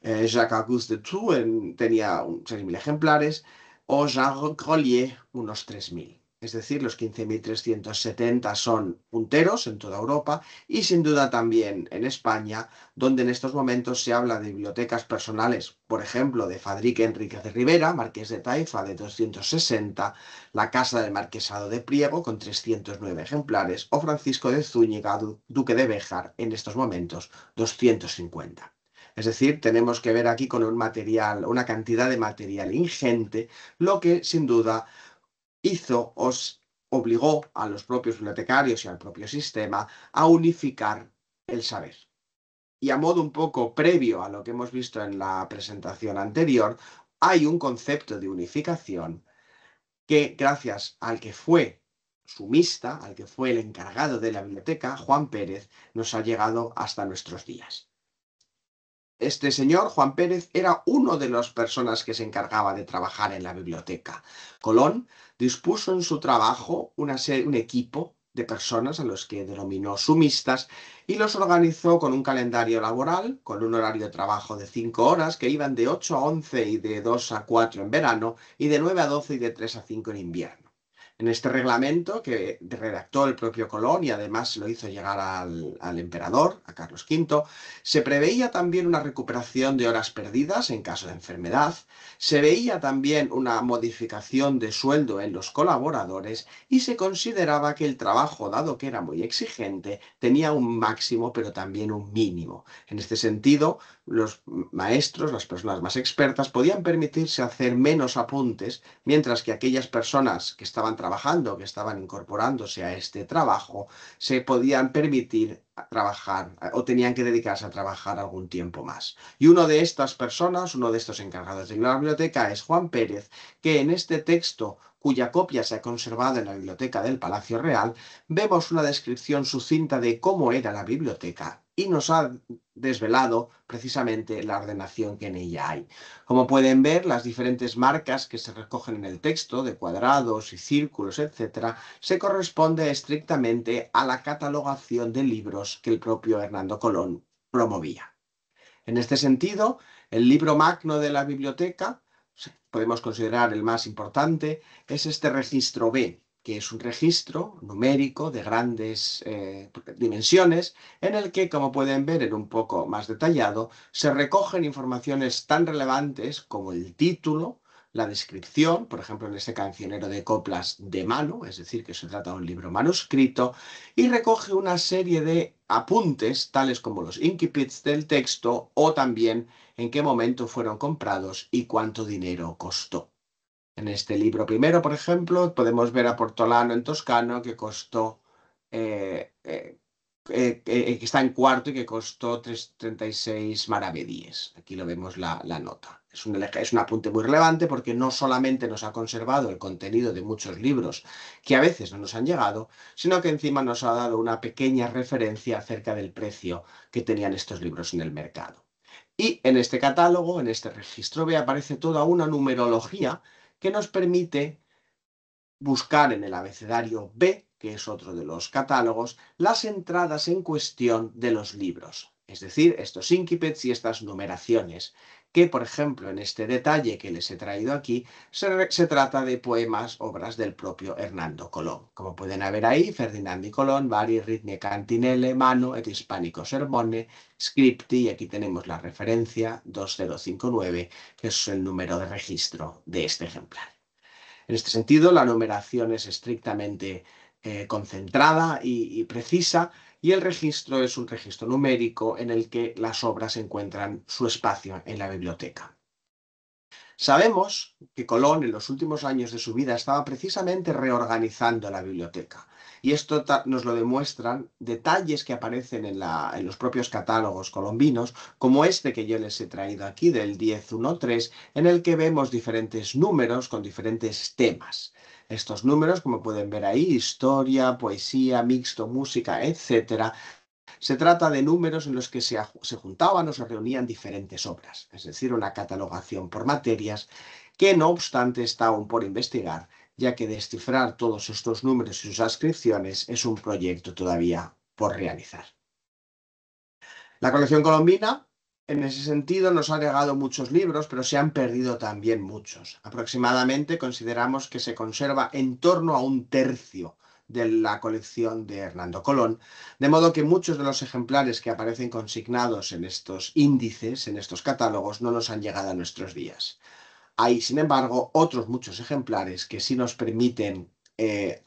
Jacques-Auguste de Thou tenía 6.000 ejemplares, o Jean Grolier unos 3.000. Es decir, los 15.370 son punteros en toda Europa y sin duda también en España, donde en estos momentos se habla de bibliotecas personales, por ejemplo, de Fadrique Enríquez de Rivera, marqués de Taifa, de 260, la Casa del Marquesado de Priego, con 309 ejemplares, o Francisco de Zúñiga, duque de Béjar, en estos momentos, 250. Es decir, tenemos que ver aquí con una cantidad de material ingente, lo que sin duda obligó a los propios bibliotecarios y al propio sistema a unificar el saber. Y a modo un poco previo a lo que hemos visto en la presentación anterior, hay un concepto de unificación que, gracias al que fue sumista, al que fue el encargado de la biblioteca, Juan Pérez, nos ha llegado hasta nuestros días. Este señor, Juan Pérez, era uno de las personas que se encargaba de trabajar en la biblioteca. Colón dispuso en su trabajo un equipo de personas a los que denominó sumistas y los organizó con un calendario laboral, con un horario de trabajo de 5 horas que iban de 8 a 11 y de 2 a 4 en verano y de 9 a 12 y de 3 a 5 en invierno. En este reglamento que redactó el propio Colón y además lo hizo llegar al emperador, a Carlos V, se preveía también una recuperación de horas perdidas en caso de enfermedad, se veía también una modificación de sueldo en los colaboradores y se consideraba que el trabajo, dado que era muy exigente, tenía un máximo pero también un mínimo. En este sentido, los maestros, las personas más expertas, podían permitirse hacer menos apuntes, mientras que aquellas personas que estaban trabajando, que estaban incorporándose a este trabajo, se podían permitir trabajar o tenían que dedicarse a trabajar algún tiempo más. Y una de estas personas, uno de estos encargados de la biblioteca es Juan Pérez, que en este texto, cuya copia se ha conservado en la biblioteca del Palacio Real, vemos una descripción sucinta de cómo era la biblioteca y nos ha desvelado precisamente la ordenación que en ella hay. Como pueden ver, las diferentes marcas que se recogen en el texto, de cuadrados y círculos, etc., se corresponde estrictamente a la catalogación de libros que el propio Hernando Colón promovía. En este sentido, el libro magno de la biblioteca, podemos considerar el más importante, es este registro B, que es un registro numérico de grandes dimensiones, en el que, como pueden ver en un poco más detallado, se recogen informaciones tan relevantes como el título, la descripción, por ejemplo, en este cancionero de coplas de mano, es decir, que se trata de un libro manuscrito, y recoge una serie de apuntes, tales como los incipits del texto, o también en qué momento fueron comprados y cuánto dinero costó. En este libro primero, por ejemplo, podemos ver a Portolano en toscano, que costó, que está en cuarto y que costó 36 maravedíes. Aquí lo vemos la nota. Es un apunte muy relevante porque no solamente nos ha conservado el contenido de muchos libros que a veces no nos han llegado, sino que encima nos ha dado una pequeña referencia acerca del precio que tenían estos libros en el mercado. Y en este catálogo, en este registro B, aparece toda una numerología que nos permite buscar en el abecedario B, que es otro de los catálogos, las entradas en cuestión de los libros, es decir, estos incipits y estas numeraciones, que por ejemplo en este detalle que les he traído aquí, se trata de poemas, obras del propio Hernando Colón. Como pueden ver ahí, Ferdinandi Colón, vari ritmi cantinelle, mano et hispanico sermone, scripti, y aquí tenemos la referencia 2059, que es el número de registro de este ejemplar. En este sentido, la numeración es estrictamente concentrada y precisa, y el registro es un registro numérico en el que las obras encuentran su espacio en la biblioteca. Sabemos que Colón en los últimos años de su vida estaba precisamente reorganizando la biblioteca, y esto nos lo demuestran detalles que aparecen en los propios catálogos colombinos, como este que yo les he traído aquí del 1013, en el que vemos diferentes números con diferentes temas. Estos números, como pueden ver ahí, historia, poesía, mixto, música, etc., se trata de números en los que se juntaban o se reunían diferentes obras, es decir, una catalogación por materias que no obstante está aún por investigar, ya que descifrar todos estos números y sus adscripciones es un proyecto todavía por realizar. La colección colombina, en ese sentido, nos ha legado muchos libros, pero se han perdido también muchos. Aproximadamente consideramos que se conserva en torno a un tercio de la colección de Hernando Colón, de modo que muchos de los ejemplares que aparecen consignados en estos índices, en estos catálogos, no nos han llegado a nuestros días. Hay, sin embargo, otros muchos ejemplares que sí nos permiten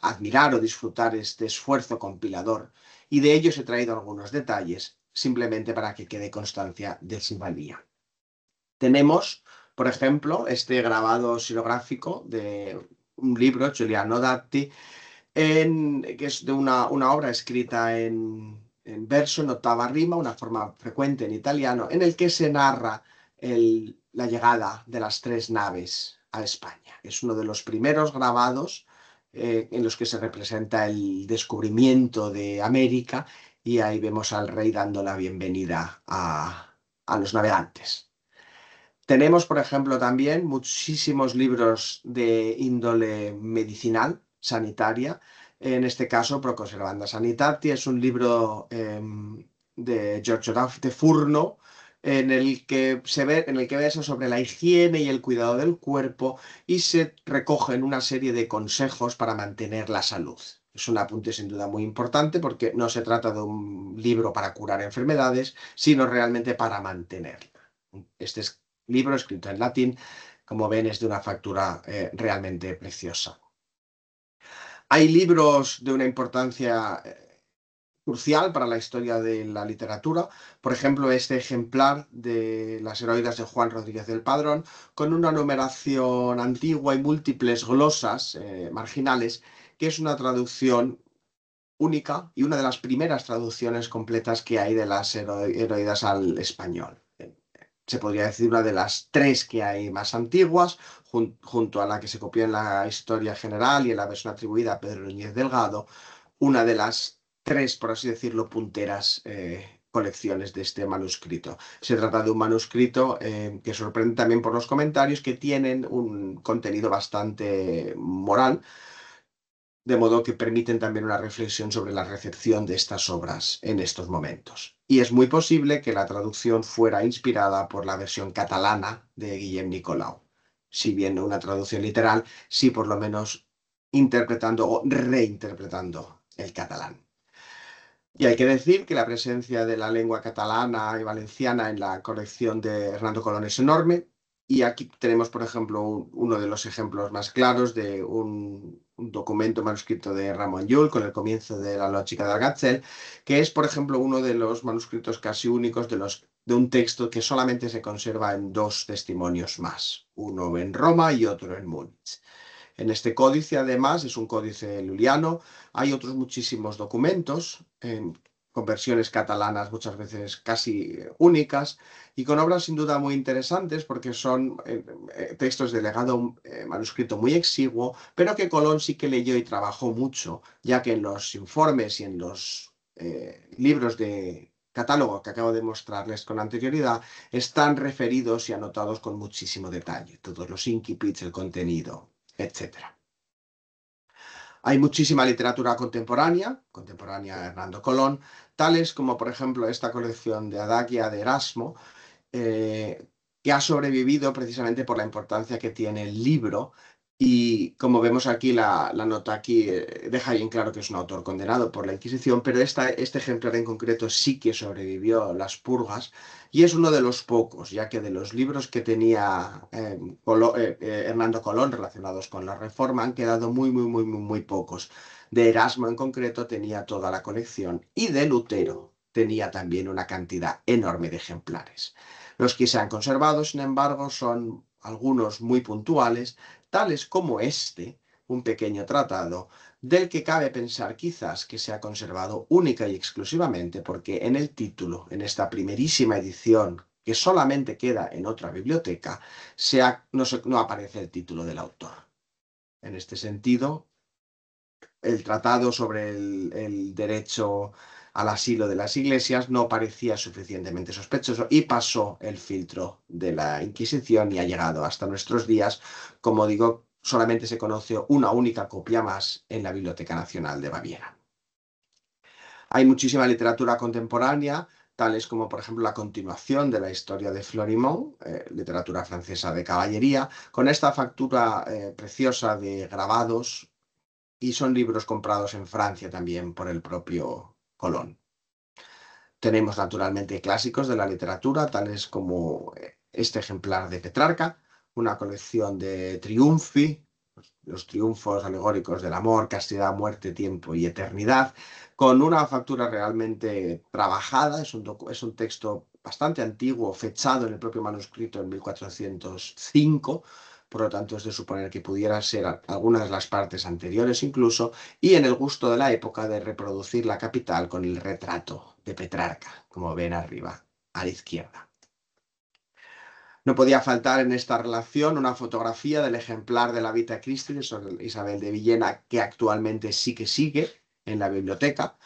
admirar o disfrutar este esfuerzo compilador, y de ellos he traído algunos detalles, simplemente para que quede constancia de su valía. Tenemos, por ejemplo, este grabado xilográfico de un libro, Giuliano Datti, que es de una obra escrita en verso, en octava rima, una forma frecuente en italiano, en el que se narra la llegada de las 3 naves a España. Es uno de los primeros grabados en los que se representa el descubrimiento de América, y ahí vemos al rey dando la bienvenida a los navegantes. Tenemos, por ejemplo, también muchísimos libros de índole medicinal, sanitaria. En este caso, Proconservanda Sanitati es un libro de Giorgio de Furno, en el que versa sobre la higiene y el cuidado del cuerpo y se recogen una serie de consejos para mantener la salud. Es un apunte sin duda muy importante porque no se trata de un libro para curar enfermedades, sino realmente para mantenerla. Este libro, escrito en latín, como ven, es de una factura realmente preciosa. Hay libros de una importancia crucial para la historia de la literatura. Por ejemplo, este ejemplar de Las heroídas de Juan Rodríguez del Padrón, con una numeración antigua y múltiples glosas marginales, que es una traducción única y una de las primeras traducciones completas que hay de las heroídas al español. Se podría decir una de las tres que hay más antiguas, junto a la que se copió en la Historia General y en la versión atribuida a Pedro Núñez Delgado, una de las tres, por así decirlo, punteras colecciones de este manuscrito. Se trata de un manuscrito que sorprende también por los comentarios, que tienen un contenido bastante moral, de modo que permiten también una reflexión sobre la recepción de estas obras en estos momentos. Y es muy posible que la traducción fuera inspirada por la versión catalana de Guillem Nicolau. Si bien no una traducción literal, sí por lo menos interpretando o reinterpretando el catalán. Y hay que decir que la presencia de la lengua catalana y valenciana en la colección de Hernando Colón es enorme. Y aquí tenemos, por ejemplo, uno de los ejemplos más claros de un documento manuscrito de Ramon Llull con el comienzo de la Lògica del Gatzel, que es, por ejemplo, uno de los manuscritos casi únicos de un texto que solamente se conserva en dos testimonios más, uno en Roma y otro en Múnich. En este códice, además, es un códice luliano, hay otros muchísimos documentos, con versiones catalanas muchas veces casi únicas, y con obras sin duda muy interesantes porque son textos de legado manuscrito muy exiguo, pero que Colón sí que leyó y trabajó mucho, ya que en los informes y en los libros de catálogo que acabo de mostrarles con anterioridad, están referidos y anotados con muchísimo detalle, todos los incipits, el contenido, etc. Hay muchísima literatura contemporánea a Hernando Colón, tales como por ejemplo esta colección de Adagia de Erasmo, que ha sobrevivido precisamente por la importancia que tiene el libro. Y como vemos aquí, la nota aquí deja bien claro que es un autor condenado por la Inquisición, pero este ejemplar en concreto sí que sobrevivió las purgas y es uno de los pocos, ya que de los libros que tenía Hernando Colón relacionados con la Reforma han quedado muy pocos. De Erasmo en concreto tenía toda la colección y de Lutero tenía también una cantidad enorme de ejemplares. Los que se han conservado, sin embargo, son algunos muy puntuales, tales como este, un pequeño tratado, del que cabe pensar quizás que se ha conservado única y exclusivamente porque en el título, en esta primerísima edición, que solamente queda en otra biblioteca, no aparece el título del autor. En este sentido, el tratado sobre el derecho al asilo de las iglesias no parecía suficientemente sospechoso y pasó el filtro de la Inquisición y ha llegado hasta nuestros días. Como digo, solamente se conoce una única copia más en la Biblioteca Nacional de Baviera. Hay muchísima literatura contemporánea, tales como por ejemplo la continuación de la historia de Florimond, literatura francesa de caballería, con esta factura preciosa de grabados, y son libros comprados en Francia también por el propio Colón. Tenemos naturalmente clásicos de la literatura, tales como este ejemplar de Petrarca, una colección de triunfi, los triunfos alegóricos del amor, castidad, muerte, tiempo y eternidad, con una factura realmente trabajada. Es un texto bastante antiguo, fechado en el propio manuscrito en 1405, por lo tanto es de suponer que pudiera ser algunas de las partes anteriores incluso, y en el gusto de la época de reproducir la capital con el retrato de Petrarca, como ven arriba a la izquierda. No podía faltar en esta relación una fotografía del ejemplar de la Vita Christi de Isabel de Villena, que actualmente sí que sigue en la biblioteca,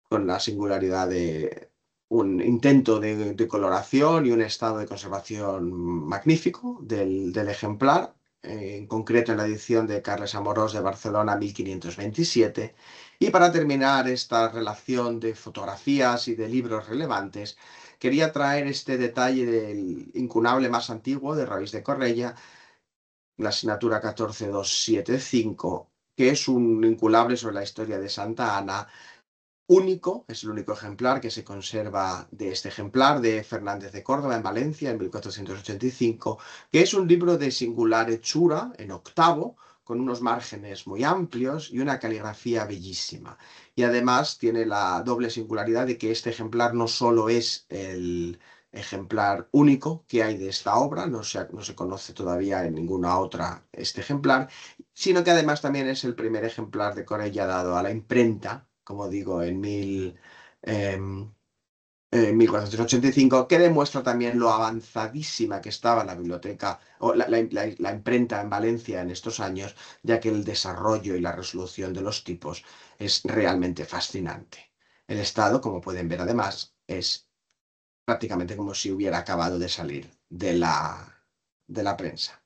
con la singularidad de un intento de coloración y un estado de conservación magnífico del ejemplar, en concreto en la edición de Carles Amorós de Barcelona 1527, Y para terminar esta relación de fotografías y de libros relevantes, quería traer este detalle del incunable más antiguo de Ravis de Correia, la asignatura 14275, que es un inculable sobre la historia de Santa Ana, único, es el único ejemplar que se conserva de este ejemplar de Fernández de Córdoba en Valencia en 1485, que es un libro de singular hechura en octavo, con unos márgenes muy amplios y una caligrafía bellísima. Y además tiene la doble singularidad de que este ejemplar no solo es el ejemplar único que hay de esta obra, no se conoce todavía en ninguna otra este ejemplar, sino que además también es el primer ejemplar de Corella dado a la imprenta, como digo, en 1485, que demuestra también lo avanzadísima que estaba la biblioteca o la imprenta en Valencia en estos años, ya que el desarrollo y la resolución de los tipos es realmente fascinante. El estado, como pueden ver además, es prácticamente como si hubiera acabado de salir de la prensa.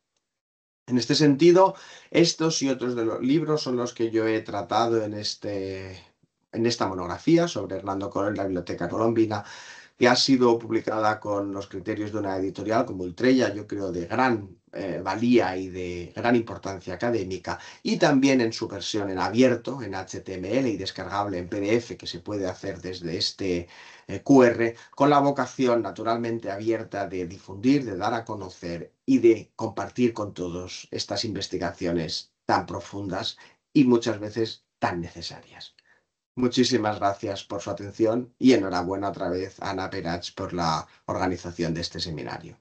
En este sentido, estos y otros de los libros son los que yo he tratado en esta monografía sobre Hernando Colón y la Biblioteca Colombina, que ha sido publicada con los criterios de una editorial como Ultreya, yo creo de gran valía y de gran importancia académica, y también en su versión en abierto, en HTML y descargable en PDF, que se puede hacer desde este QR, con la vocación naturalmente abierta de difundir, de dar a conocer y de compartir con todos estas investigaciones tan profundas y muchas veces tan necesarias. Muchísimas gracias por su atención y enhorabuena otra vez a Ana Perach por la organización de este seminario.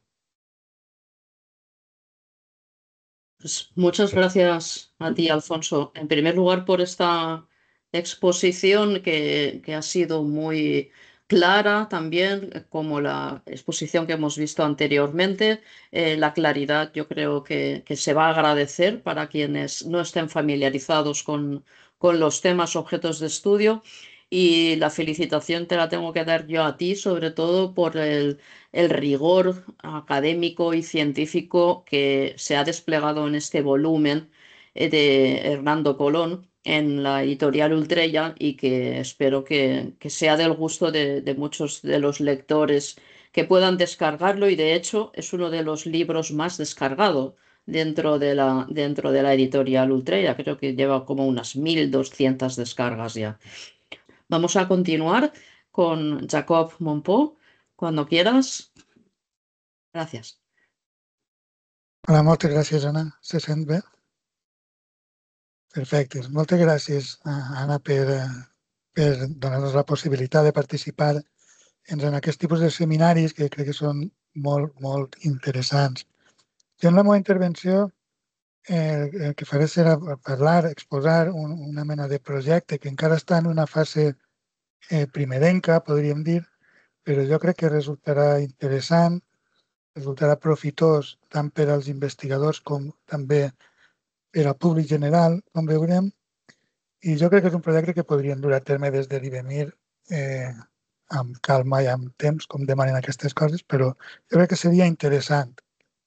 Pues muchas gracias a ti, Alfonso. En primer lugar, por esta exposición que ha sido muy clara también, como la exposición que hemos visto anteriormente. La claridad yo creo que se va a agradecer para quienes no estén familiarizados con los temas objetos de estudio. Y la felicitación te la tengo que dar yo a ti, sobre todo por el rigor académico y científico que se ha desplegado en este volumen de Hernando Colón en la editorial Ultreya y que espero que sea del gusto de muchos de los lectores que puedan descargarlo, y de hecho es uno de los libros más descargados dentro de la editorial Ultreya. Creo que lleva como unas 1200 descargas ya. Vamos a continuar con Jacob Monpó. Cuando quieras. Gràcies. Hola, moltes gràcies, Anna. Se sent bé? Perfecte. Moltes gràcies, Anna, per donar-nos la possibilitat de participar en aquest tipus de seminaris que crec que són molt, molt interessants. Jo en la meva intervenció el que faré serà parlar, exposar una mena de projecte que encara està en una fase primerenca, podríem dir, però jo crec que resultarà interessant, resultarà profitós tant per als investigadors com també per al públic general, com veurem, i jo crec que és un projecte que podrien dur a terme des de l'IBEMIR amb calma i amb temps, com demanen aquestes coses, però jo crec que seria interessant.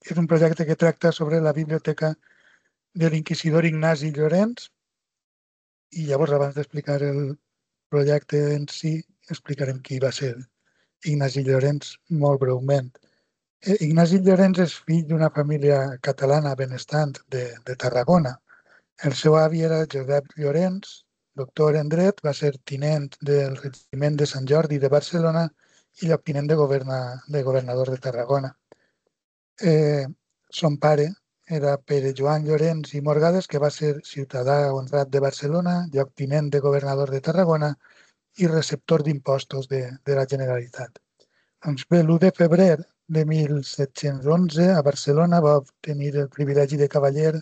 És un projecte que tracta sobre la biblioteca de l'inquisidor Ignasi Llorenç, i llavors, abans d'explicar el projecte en si, explicarem qui va ser Ignasi Llorenç molt breument. Ignasi Llorenç és fill d'una família catalana benestant de Tarragona. El seu avi era Josep Llorenç, doctor en dret, va ser tinent del regiment de Sant Jordi de Barcelona i lloctinent de governador de Tarragona. Son pare era Pere Joan Llorenç i Morgades, que va ser ciutadà honrat de Barcelona, lloctinent de governador de Tarragona i receptor d'impostos de la Generalitat. Doncs bé, l'1 de febrer de 1711 a Barcelona va obtenir el privilegi de cavaller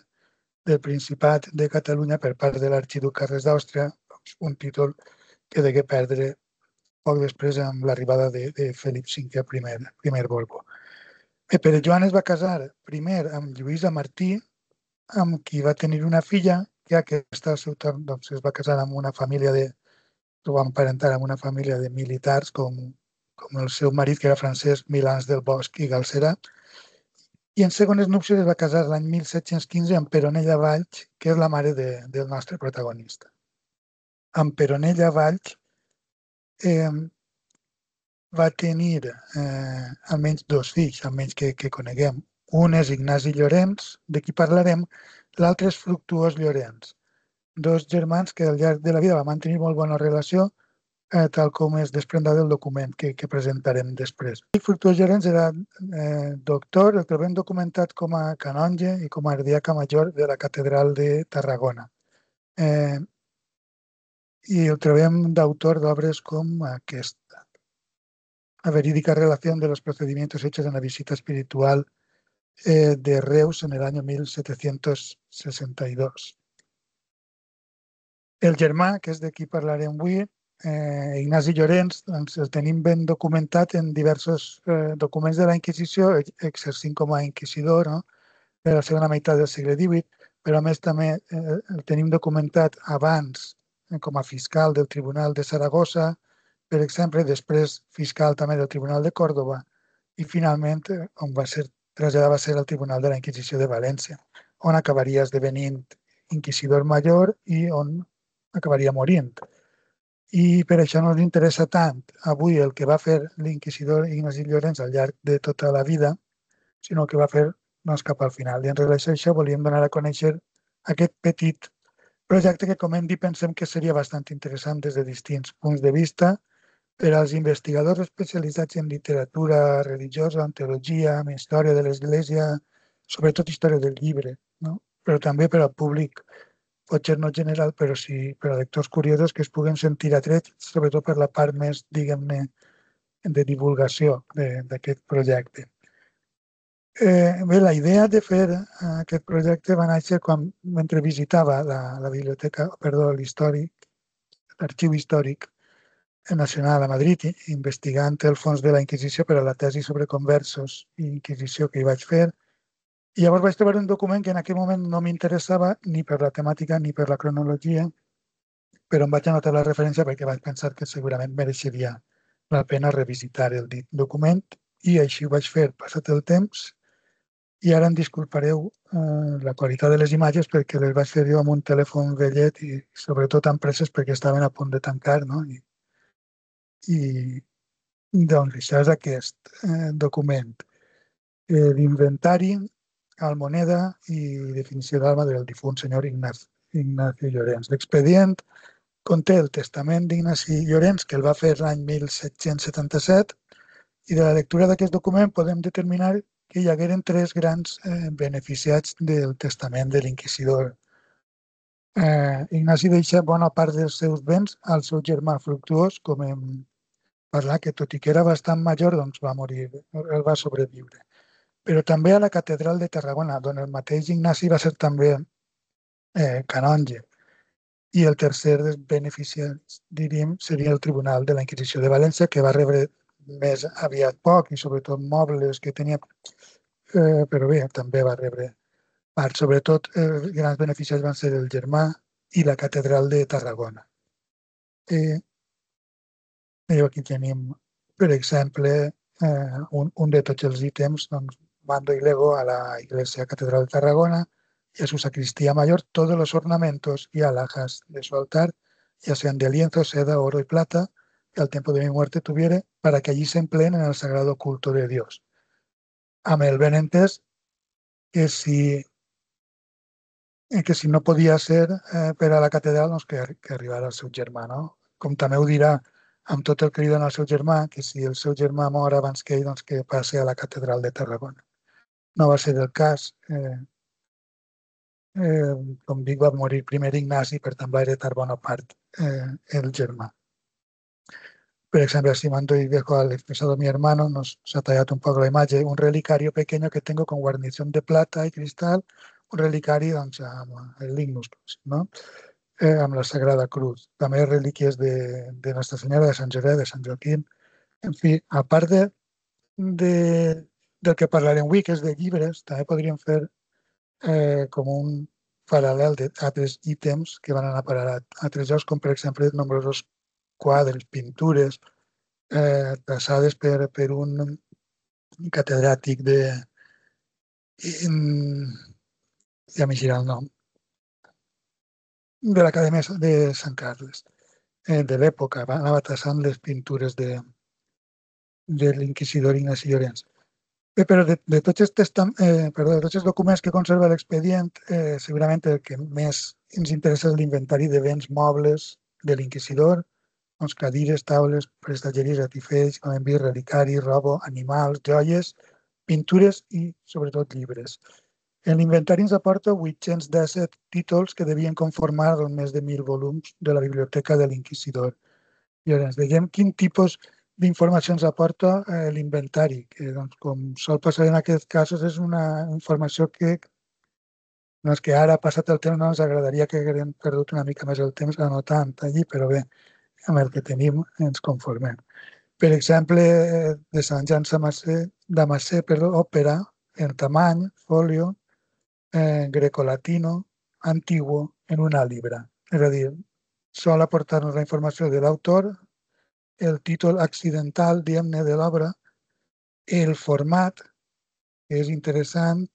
del Principat de Catalunya per part de l'arxiduc Carles d'Àustria, un títol que degué perdre poc després amb l'arribada de Felip V I Borbó. Pere Joan es va casar primer amb Lluïsa Martí, amb qui va tenir una filla, que aquesta al seu torn es va casar amb una família ho va emparentar amb una família de militars com el seu marit, que era Francesc Milans del Bosch i Galcerà, i en segones núpcies es va casar l'any 1715 amb Peronella Valls, que és la mare del nostre protagonista. amb Peronella Valls va tenir almenys 2 fills, almenys que coneguem. Un és Ignasi Llorenç, de qui parlarem, l'altre és Fructuós Llorenç, 2 germans que al llarg de la vida van mantenir molt bona relació, tal com es desprendrà del document que presentarem després. Fructuós Llorenç era doctor, el trobem documentat com a canonge i com a ardiaca major de la catedral de Tarragona. I el trobem d'autor d'obres com aquesta. La verídica relación de los procedimientos hechos en la visita espiritual de Reus en el año 1762. El germà, que és de qui parlarem avui, Ignasi Llorenç, doncs el tenim ben documentat en diversos documents de la Inquisició, exercint com a inquisidor, no? De la segona meitat del segle XVIII, però a més també el tenim documentat abans com a fiscal del Tribunal de Saragossa, per exemple, després fiscal també del Tribunal de Còrdova i finalment on va ser traslladat va ser al Tribunal de la Inquisició de València, on acabaria esdevenint inquisidor major i on acabaria morint. I per això no ens interessa tant avui el que va fer l'inquisidor Ignasi Llorenç al llarg de tota la vida, sinó el que va fer doncs, cap al final. I en relació a això volíem donar a conèixer aquest petit projecte que, com hem dit, pensem que seria bastant interessant des de distints punts de vista per als investigadors especialitzats en literatura religiosa, en teologia, en història de l'Església, sobretot història del llibre, no? Però també per al públic, potser no general, però sí per a lectors curiosos que es puguen sentir atrets, sobretot per la part més, diguem-ne, de divulgació d'aquest projecte. Bé, la idea de fer aquest projecte va néixer mentre visitava la biblioteca, perdó, l'Arxiu Històric Nacional a Madrid, investigant el fons de la Inquisició per a la tesi sobre conversos i Inquisició que hi vaig fer. I llavors vaig trobar un document que en aquell moment no m'interessava ni per la temàtica ni per la cronologia, però em vaig anotar la referència perquè vaig pensar que segurament mereixeria la pena revisitar el dit document i així ho vaig fer passat el temps. I ara em disculpareu la qualitat de les imatges perquè les vaig fer jo amb un telèfon vellet i sobretot empreses perquè estaven a punt de tancar, no? I doncs això és aquest document. L'inventari, almoneda i definició d'alma del difunt senyor Ignacio Llorenç. L'expedient conté el testament d'Ignasi Llorenç, que el va fer l'any 1777, i de la lectura d'aquest document podem determinar que hi hagueren 3 grans beneficiats del testament de l'inquisidor. Ignasi deixa bona part dels seus béns al seu germà Fructuós, com hem parlat, que tot i que era bastant major, doncs va morir, el va sobreviure. Però també a la catedral de Tarragona, on el mateix Ignasi va ser també canonge. I el tercer dels beneficiats, diríem, seria el Tribunal de la Inquisició de València, que va rebre més aviat poc i sobretot mobles que tenia, però bé, també va rebre part. Sobretot, els grans beneficiats van ser el germà i la catedral de Tarragona. Aquí tenim, per exemple, un de tots els ítems, doncs, mando y lego a la Iglesia Catedral de Tarragona y a su sacristía mayor todos los ornamentos y alhajas de su altar, ya sean de lienzo, seda, oro y plata, que al tiempo de mi muerte tuviere, para que allí se empleen en el sagrado culto de Dios. Amb el benentès que si no podia ser per a la catedral, doncs que arribara al seu germà, no? Com també ho dirà amb tot el que li dona al seu germà, que si el seu germà mor abans que ell, doncs que passi a la catedral de Tarragona. No va ser el cas. Com dic, va morir primer Ignasi, per tant va heretar bona part el germà. Por ejemplo, así mando y dejo al expresado mi hermano, nos ha tallado un poco la imagen, un relicario pequeño que tengo con guarnición de plata y cristal, un relicario, doncs, amb el lignus, no? Amb la Sagrada Cruz. També relíquies de Nostra Senyora, de Sant Josep, de Sant Joaquim. En fi, a part del que parlarem avui, que és de llibres, també podríem fer com un paral·lel d'altres ítems que van anar a parar a altres llocs, com per exemple nombrosos quadres, pintures, traçades per un catedràtic ja m'hi gira el nom, de l'Acadèmia de Sant Carles. de l'època, anava tassant les pintures de l'inquisidor Ignasi Llorenç. Però de tots els documents que conserva l'expedient, segurament el que més ens interessa és l'inventari de béns mobles de l'inquisidor, doncs cadires, taules, prestatgeries, ratifells, com hem vist, relicaris, roba, animals, joies, pintures i, sobretot, llibres. En l'inventari ens aporta 817 títols que devien conformar els més de 1.000 volums de la biblioteca de l'inquisidor. Llavors, veiem quin tipus d'informació ens aporta l'inventari, que, doncs, com sol passar en aquests casos, és una informació que ara, passat el temps, no ens agradaria que haguem perdut una mica més el temps anotant allí, però bé, amb el que tenim ens conformem. Per exemple, de Sant Jan Damascè, òpera en tamany, folio, grecolatino, antiguo, en una libra. És a dir, sol aportar-nos la informació de l'autor, el títol accidental, diguem-ne, de l'obra, el format, que és interessant,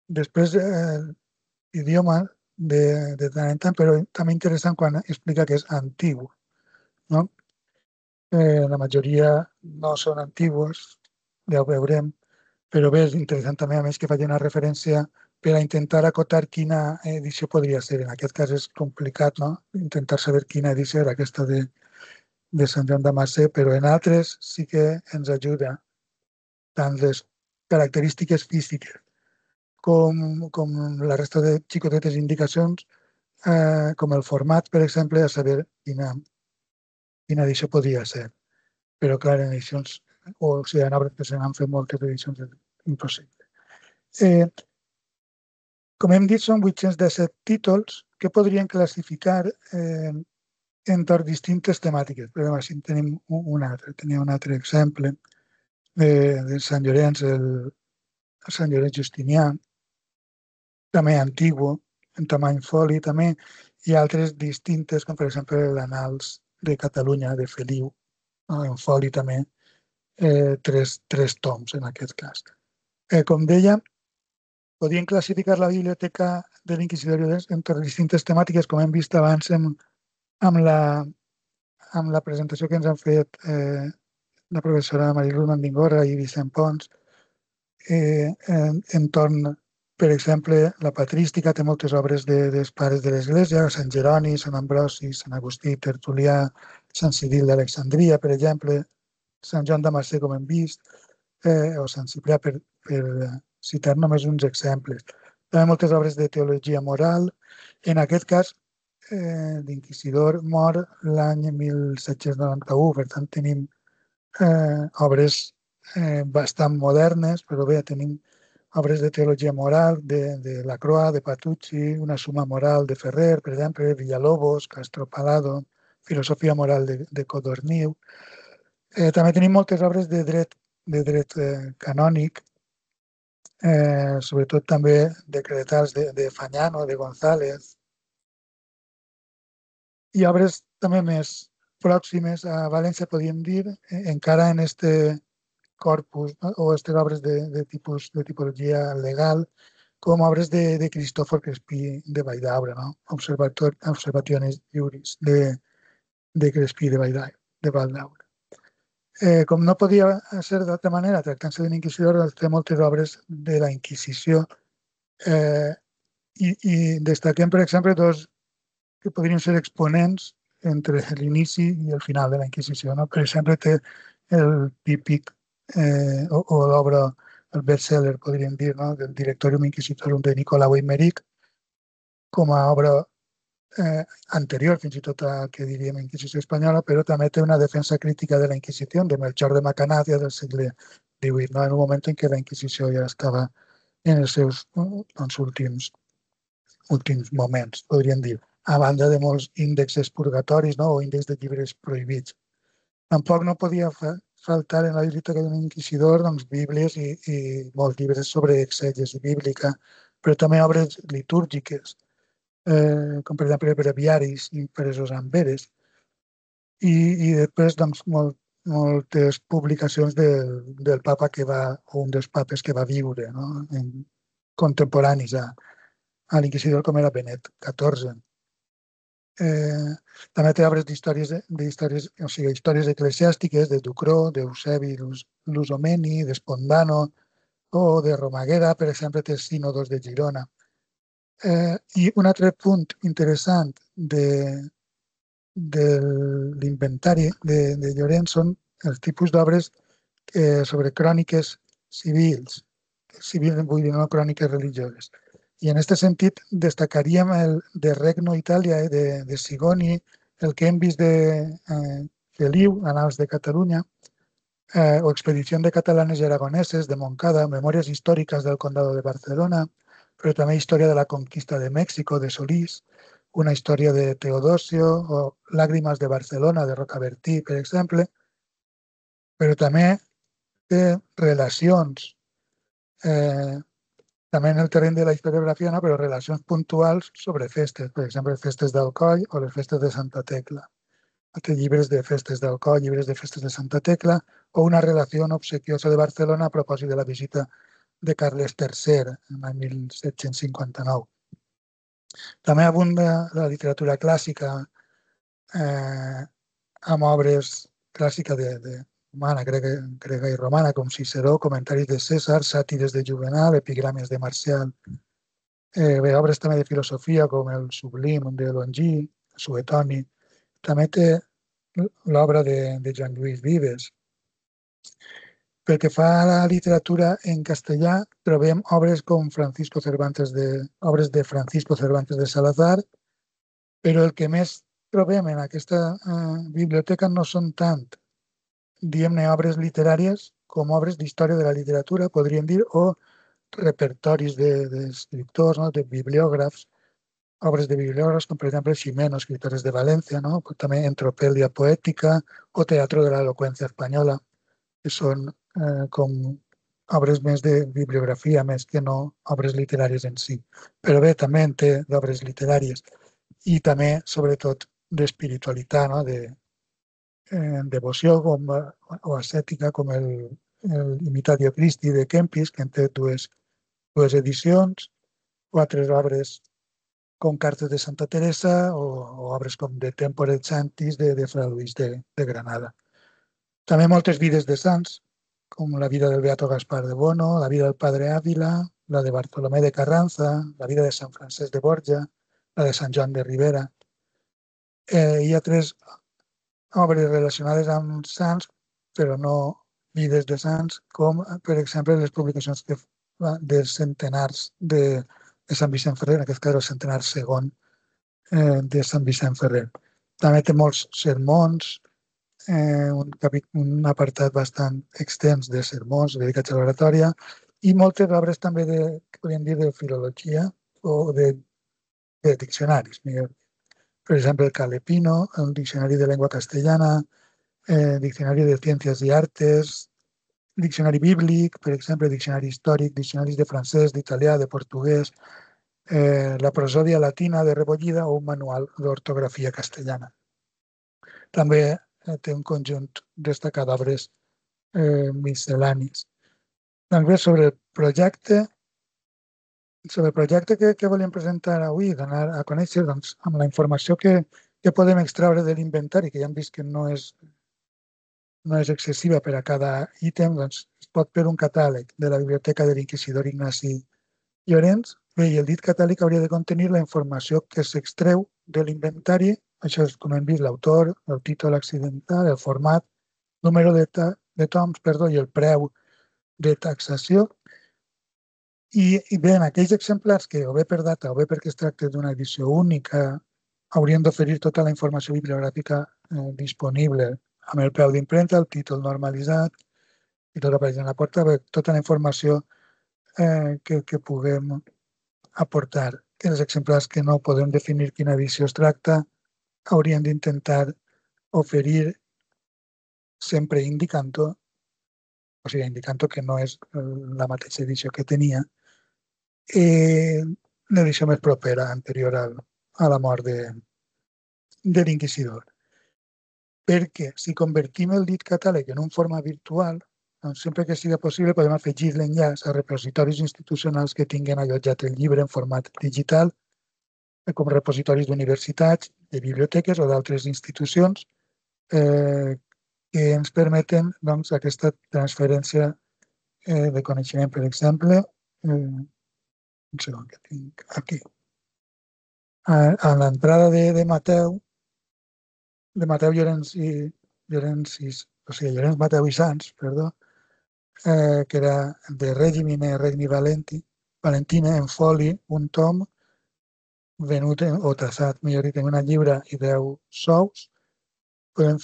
després l'idioma de tant en tant, però també interessant quan explica que és antigu. No? La majoria no són antiguos, ja ho veurem, però bé, és interessant també, a més, que faci una referència per a intentar acotar quina edició podria ser. En aquest cas és complicat, no? Intentar saber quina edició era aquesta de Sant Joan Damascè, però en altres sí que ens ajuda tant les característiques físiques com la resta de xicotetes indicacions, com el format, per exemple, a saber quina edició podria ser. Però, clar, en edicions, o sigui, en obres que se n'han fet moltes edicions, és impossible. Com hem dit, són 817 títols que podrien classificar entorn distintes temàtiques. Però així tenim un altre. Tenia un altre exemple de Sant Llorenç, el Sant Llorenç Justinià, també antigu, en tamany foli, també hi ha altres distintes, com per exemple l'Annals de Catalunya, de Feliu, en foli també, tres toms en aquest cas. Com deia, podien classificar la biblioteca de l'Inquisidor Llorenç entre distintes temàtiques, com hem vist abans amb la presentació que ens han fet la professora Mariluz Mandingorra i Vicent Pons, entorn, per exemple, la patrística té moltes obres dels pares de l'Església, Sant Jeroni, Sant Ambrosi, Sant Agustí, Tertulià, Sant Ciril d'Alexandria, per exemple, Sant Joan Damascè, com hem vist, o Sant Ciprià, per citar només uns exemples. També moltes obres de teologia moral. En aquest cas, l'inquisidor mor l'any 1791, per tant tenim obres bastant modernes, però bé, tenim obres de teologia moral de Lacroix, de Patucci, una suma moral de Ferrer, per exemple, Villalobos, Castro Palado, filosofia moral de Codorniu. També tenim moltes obres de dret canònic, sobretot també decretals de Fagnano, de González, i obres també més pròximes a València, podríem dir, encara en este corpus, o aquestes obres de tipologia legal, com obres de Cristòfor Crespí de Valldaura, no? Observaciones Juris de Crespí de Valldaura. Com no podia ser d'altra manera, tractant-se d'un inquisidor, té moltes obres de la Inquisició i destaquem, per exemple, dos que podrien ser exponents entre l'inici i el final de la Inquisició. No? Per exemple, té el típic o l'obra, el best-seller, podríem dir, no? del Directorium Inquisitorum de Nicolau Eymerich, com a obra anterior, fins i tot a que diríem Inquisició espanyola, però també té una defensa crítica de la Inquisició, de Melchor de Macanazia del segle XVIII, no? en un moment en què la Inquisició ja estava en els seus últims moments, podríem dir, a banda de molts índexs purgatoris, no? o índexs de llibres prohibits. Tampoc no podia faltar en la biblioteca d'un inquisidor doncs, bíblies i molts llibres sobre exègesi bíblica, però també obres litúrgiques, com per exemple breviaris impresos amb veres. I després doncs, moltes publicacions del papa que va, o un dels papes que va viure, no? Contemporanis a l'inquisidor, com era Benet XIV. També té obres d'històries, o sigui, històries eclesiàstiques de Ducró, d'Eusebi Lusomeni, d'Espondano o de Romaguera, per exemple, té sínodos de Girona. I un altre punt interessant de l'inventari de Llorenç són els tipus d'obres sobre cròniques civils, vull dir, no cròniques religioses. I en aquest sentit destacaríem el de Regno Itàlia de Sigoni, el que hem vist de Feliu, Annals de Catalunya, o Expedició de Catalanes i Aragoneses de Moncada, Memòries històriques del Condado de Barcelona, però també Història de la Conquista de Mèxico, de Solís, una història de Teodosio, o Làgrimes de Barcelona, de Rocabertí, per exemple, però també té relacions, també en el terreny de la historiografia, no? Però relacions puntuals sobre festes, per exemple, festes d'Alcoi o les festes de Santa Tecla. Té llibres de festes d'Alcoi, llibres de festes de Santa Tecla, o una relació obsequiosa de Barcelona a propòsit de la visita de Carles III en 1759. També abunda la literatura clàssica amb obres clàssiques romana, grega i romana, com Ciceró, comentaris de Cèsar, sàtires de Juvenal, epigrames de Marcial. Obres també de filosofia, com el Sublim de Longí, Suetoni. També té l'obra de Joan Lluís Vives. Pel que fa a la literatura en castellà, trobem obres com obres de Francisco Cervantes de Salazar, però el que més trobem en aquesta biblioteca no són tant, diguem-ne, obres literàries com obres d'història de la literatura, podríem dir, o repertoris d'escriptors, no? De bibliògrafs, obres de bibliògrafs, com per exemple Ximeno, escritores de València, no? També Entropèlia poètica o Teatro de la elocuencia espanyola, que són com obres més de bibliografia, més que no obres literàries en si. Però bé, també en té d'obres literàries i també, sobretot, d'espiritualitat, no? De devoció o ascètica, com el Imitatio Christi de Kempis, que en té dues edicions, o altres obres com Cartes de Santa Teresa o obres com De Tempore Sanctis de Fra Luis de Granada. També moltes vides de sants, com la vida del Beato Gaspar de Bono, la vida del Padre Ávila, la de Bartolomé de Carranza, la vida de Sant Francesc de Borja, la de Sant Joan de Ribera. Hi ha tres obres relacionades amb sants, però no vides de sants, com, per exemple, les publicacions de centenars de Sant Vicent Ferrer, en aquest cas el centenar segon de Sant Vicent Ferrer. També té molts sermons, un apartat bastant extens de sermons dedicats a l'oratòria i moltes obres també podríem dir, de filologia o de diccionaris, millor. Per exemple, el Calepino, el Diccionari de Lengua Castellana, Diccionari de Ciencias y Artes, Diccionari Bíblic, per exemple, Diccionari Històric, Diccionaris de francès, d'italià, de portuguès, la prosòdia latina de Rebollida o un manual d'ortografia castellana. També té un conjunt destacat d'obres miscel·lànies. També sobre el projecte que volíem presentar avui, donar a conèixer, doncs, amb la informació que podem extraure de l'inventari, que ja hem vist que no és excessiva per a cada ítem, doncs es pot fer un catàleg de la biblioteca de l'inquisidor Ignasi Llorenç. Bé, i el dit catàleg hauria de contenir la informació que s'extreu de l'inventari. Això és, com hem vist, l'autor, el títol accidental, el format, número de toms, i el preu de taxació. I bé, en aquells exemplars que, o bé per data o bé perquè es tracta d'una edició única, haurien d'oferir tota la informació bibliogràfica disponible amb el preu d'impremta, el títol normalitzat i tot apareix en la porta, tota la informació que puguem aportar. Els exemplars que no podem definir quina edició es tracta haurien d'intentar oferir sempre indicant-ho, o sigui, indicant-ho que no és la mateixa edició que tenia, l'edició més propera, anterior a la mort de l'inquisidor. Perquè si convertim el dit catàleg en un format virtual, doncs sempre que sigui possible podem afegir l'enllaç a repositoris institucionals que tinguin allotjat el llibre en format digital com repositoris d'universitats, de biblioteques o d'altres institucions que ens permeten aquesta transferència de coneixement. Per exemple, un segon que tinc aquí. A l'entrada de Mateu Llorenç Mateu i Sans, perdó, que era de Regni Valentina, en foli, un tom, venut o traçat, millor dit, en una llibre i 10 sous. Podem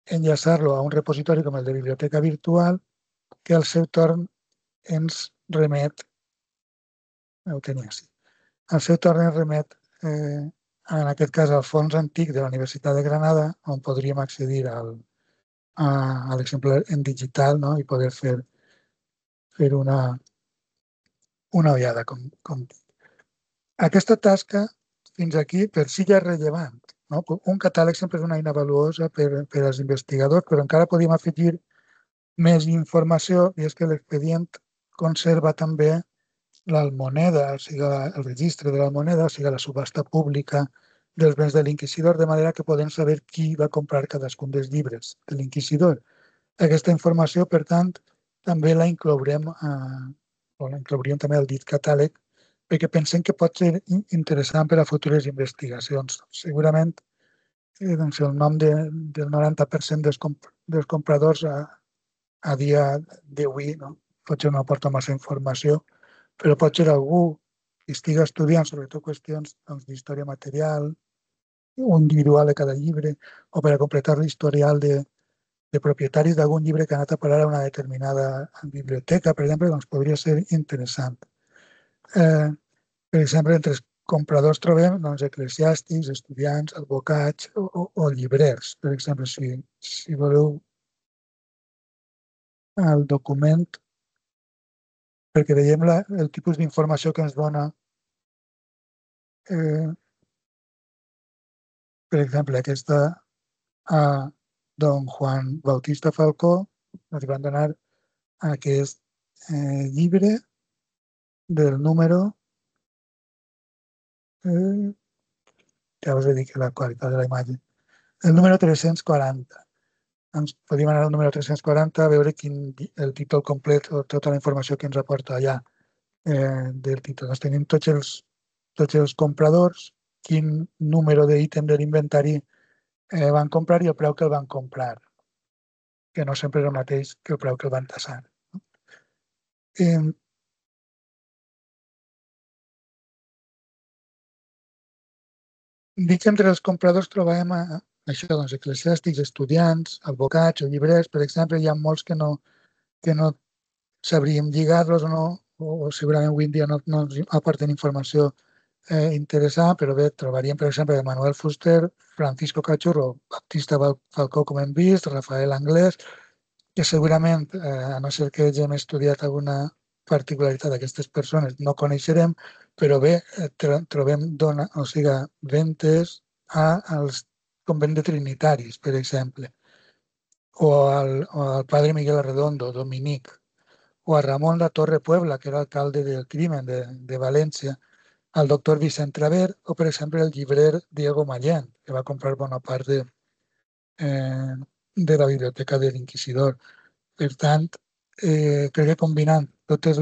enllaçar-lo a un repositori com el de biblioteca virtual, que al seu torn ens remet, ho tenia així, al seu torn ens remet, en aquest cas, al fons antic de la Universitat de Granada, on podríem accedir a l'exemplar en digital, no? I poder fer una ullada. Aquesta tasca, fins aquí, per si ja és rellevant. No? Un catàleg sempre és una eina valuosa per als investigadors, però encara podríem afegir més informació, i és que l'expedient conserva també l'almoneda, o sigui, el registre de l'almoneda, o sigui, la subhasta pública dels béns de l'inquisidor, de manera que podem saber qui va comprar cadascun dels llibres de l'inquisidor. Aquesta informació, per tant, també la inclouríem també al dit catàleg, perquè pensem que pot ser interessant per a futures investigacions. Segurament el nom del 90% dels compradors a dia d'avui potser no aporta massa informació, però pot ser algú que estigui estudiant sobretot qüestions d'història material o individual de cada llibre, o per a completar l'historial de propietaris d'algun llibre que ha anat a parar a una determinada biblioteca, per exemple, doncs podria ser interessant. Per exemple, entre els compradors trobem eclesiàstics, estudiants, advocats o llibrers. Per exemple, si voleu el document, perquè veiem el tipus d'informació que ens dona. Per exemple, aquesta a don Juan Bautista Falcó ens van donar aquest llibre del número, ja us he dit que la qualitat de la imatge, el número 340. Ens podríem anar al número 340 a veure el títol complet o tota la informació que ens aporta allà del títol. Doncs tenim tots els compradors, quin número d'ítem de l'inventari van comprar i el preu que el van comprar, que no sempre és el mateix que el preu que el van tassar. Dic que entre els compradors trobem això, doncs, eclesiàstics, estudiants, advocats o llibrers, per exemple. Hi ha molts que no sabríem lligar-los o segurament avui en dia no ens aporten informació interessant, però bé, trobaríem, per exemple, Manuel Fuster, Francisco Cachurro, Baptista Falcó, com hem vist, Rafael Anglès, que segurament, a no ser que hagin estudiat alguna particularitat d'aquestes persones, no coneixerem, però bé, trobem ventes als convent de trinitaris, per exemple, o al padre Miguel Arredondo, dominic, o a Ramon La Torre Puebla, que era alcalde del Crimen de València, al doctor Vicent Traver, o, per exemple, el llibrer Diego Mallén, que va comprar bona part de la biblioteca de l'Inquisidor. Per tant, crec que combinant totes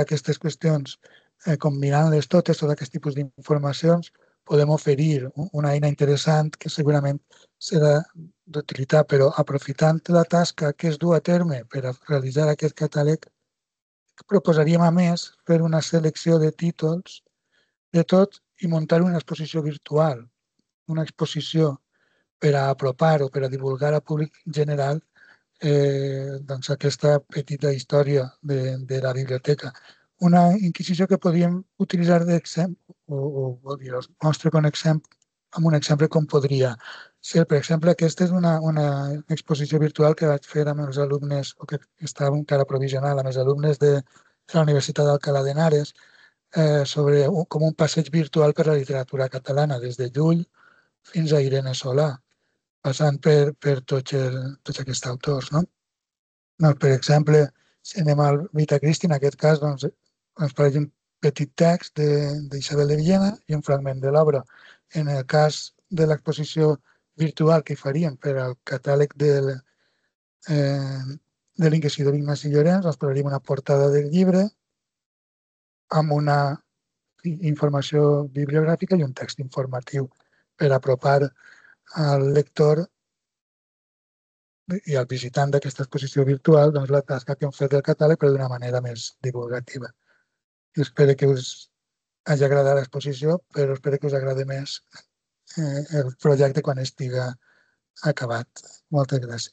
aquestes qüestions, combinant-les totes, tot aquest tipus d'informacions, podem oferir una eina interessant que segurament serà d'utilitat, però aprofitant la tasca que es du a terme per a realitzar aquest catàleg, proposaríem, a més, fer una selecció de títols de tot i muntar una exposició virtual, una exposició per a apropar o per a divulgar al públic general aquesta petita història de la biblioteca. Una inquisició que podríem utilitzar d'exemple, o dir, us mostro amb un exemple com podria ser. Per exemple, aquesta és una exposició virtual que vaig fer amb els alumnes, o que estava encara provisional, amb els alumnes de la Universitat d'Alcalá de Henares, sobre com un passeig virtual per la literatura catalana, des de Llull fins a Irene Solà, passant per tots aquests autors. Per exemple, si anem al Vita Christi, en aquest cas, ens pareix petit text d'Isabel de Villena i un fragment de l'obra. En el cas de l'exposició virtual que hi faríem per al catàleg de l'inquisidor Ignasi Llorenç, ens posaríem una portada del llibre amb una informació bibliogràfica i un text informatiu per apropar al lector i al visitant d'aquesta exposició virtual la tasca que hem fet del catàleg, però d'una manera més divulgativa. I espero que us hagi agradat l'exposició, però espero que us agradi més el projecte quan estiga acabat. Moltes gràcies.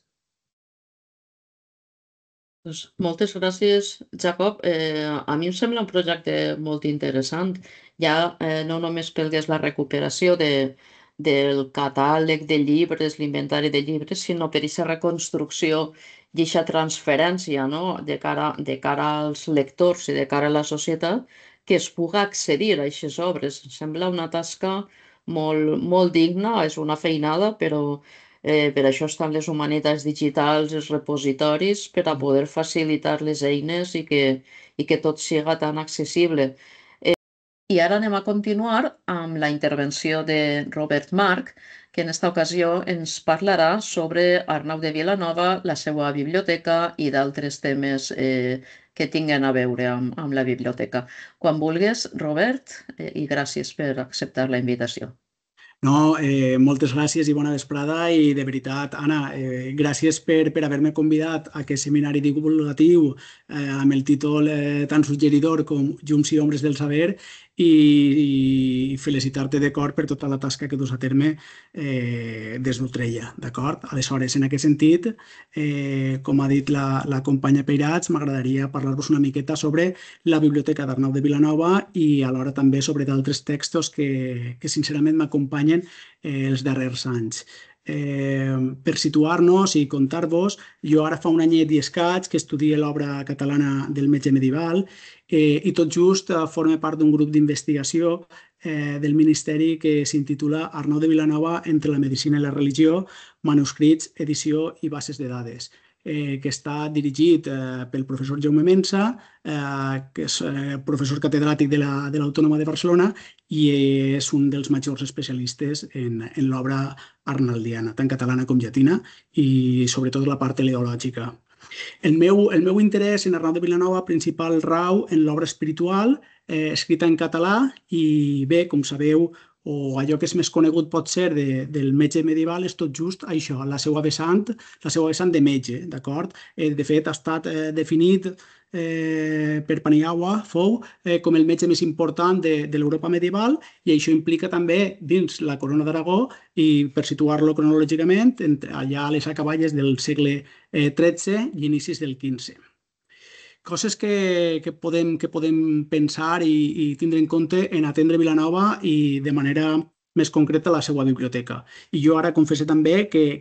Doncs moltes gràcies, Jacob. A mi em sembla un projecte molt interessant, ja no només pel que és la recuperació del catàleg de llibres, l'inventari de llibres, sinó per aquesta reconstrucció i aquesta transferència, no? de cara als lectors i de cara a la societat, que es pugui accedir a aquestes obres. Em sembla una tasca molt digna, és una feinada, però per això estan les humanitats digitals, els repositoris, per a poder facilitar les eines i que tot siga tan accessible. I ara anem a continuar amb la intervenció de Robert March, que en esta ocasió ens parlarà sobre Arnau de Vilanova, la seva biblioteca i d'altres temes que tinguen a veure amb la biblioteca. Quan vulguis, Robert, i gràcies per acceptar la invitació. No, moltes gràcies i bona vesprada i de veritat, Anna, gràcies per haver-me convidat a aquest seminari divulgatiu amb el títol tan suggeridor com Llums i ombres del saber i felicitar-te de cor per tota la tasca que dus a terme des d'Utreia, d'acord? Aleshores, en aquest sentit, com ha dit la companya Peirats, m'agradaria parlar-vos una miqueta sobre la biblioteca d'Arnau de Vilanova i alhora també sobre d'altres textos que sincerament m'acompanyen els darrers anys. Per situar-nos i contar-vos, jo ara fa un anyet i escaig que estudio l'obra catalana del metge medieval i tot just forma part d'un grup d'investigació del Ministeri que s'intitula Arnau de Vilanova entre la medicina i la religió, manuscrits, edició i bases de dades, que està dirigit pel professor Jaume Mensa, que és professor catedràtic de l'Autònoma de Barcelona i és un dels majors especialistes en l'obra arnaldiana, tant catalana com llatina, i sobretot la part teleològica. El meu interès en Arnau de Vilanova principal rau en l'obra espiritual, escrita en català, i bé, com sabeu, o allò que és més conegut pot ser del metge medieval és tot just això, la seva vessant de metge, d'acord? De fet, ha estat definit per Paniagua, Fou, com el metge més important de l'Europa medieval i això implica també dins la Corona d'Aragó i per situar-lo cronològicament allà a les acaballes del segle XIII i inicis del XV. Coses que podem pensar i tindre en compte en atendre Vilanova i de manera més concreta la seva biblioteca. I jo ara confesso també que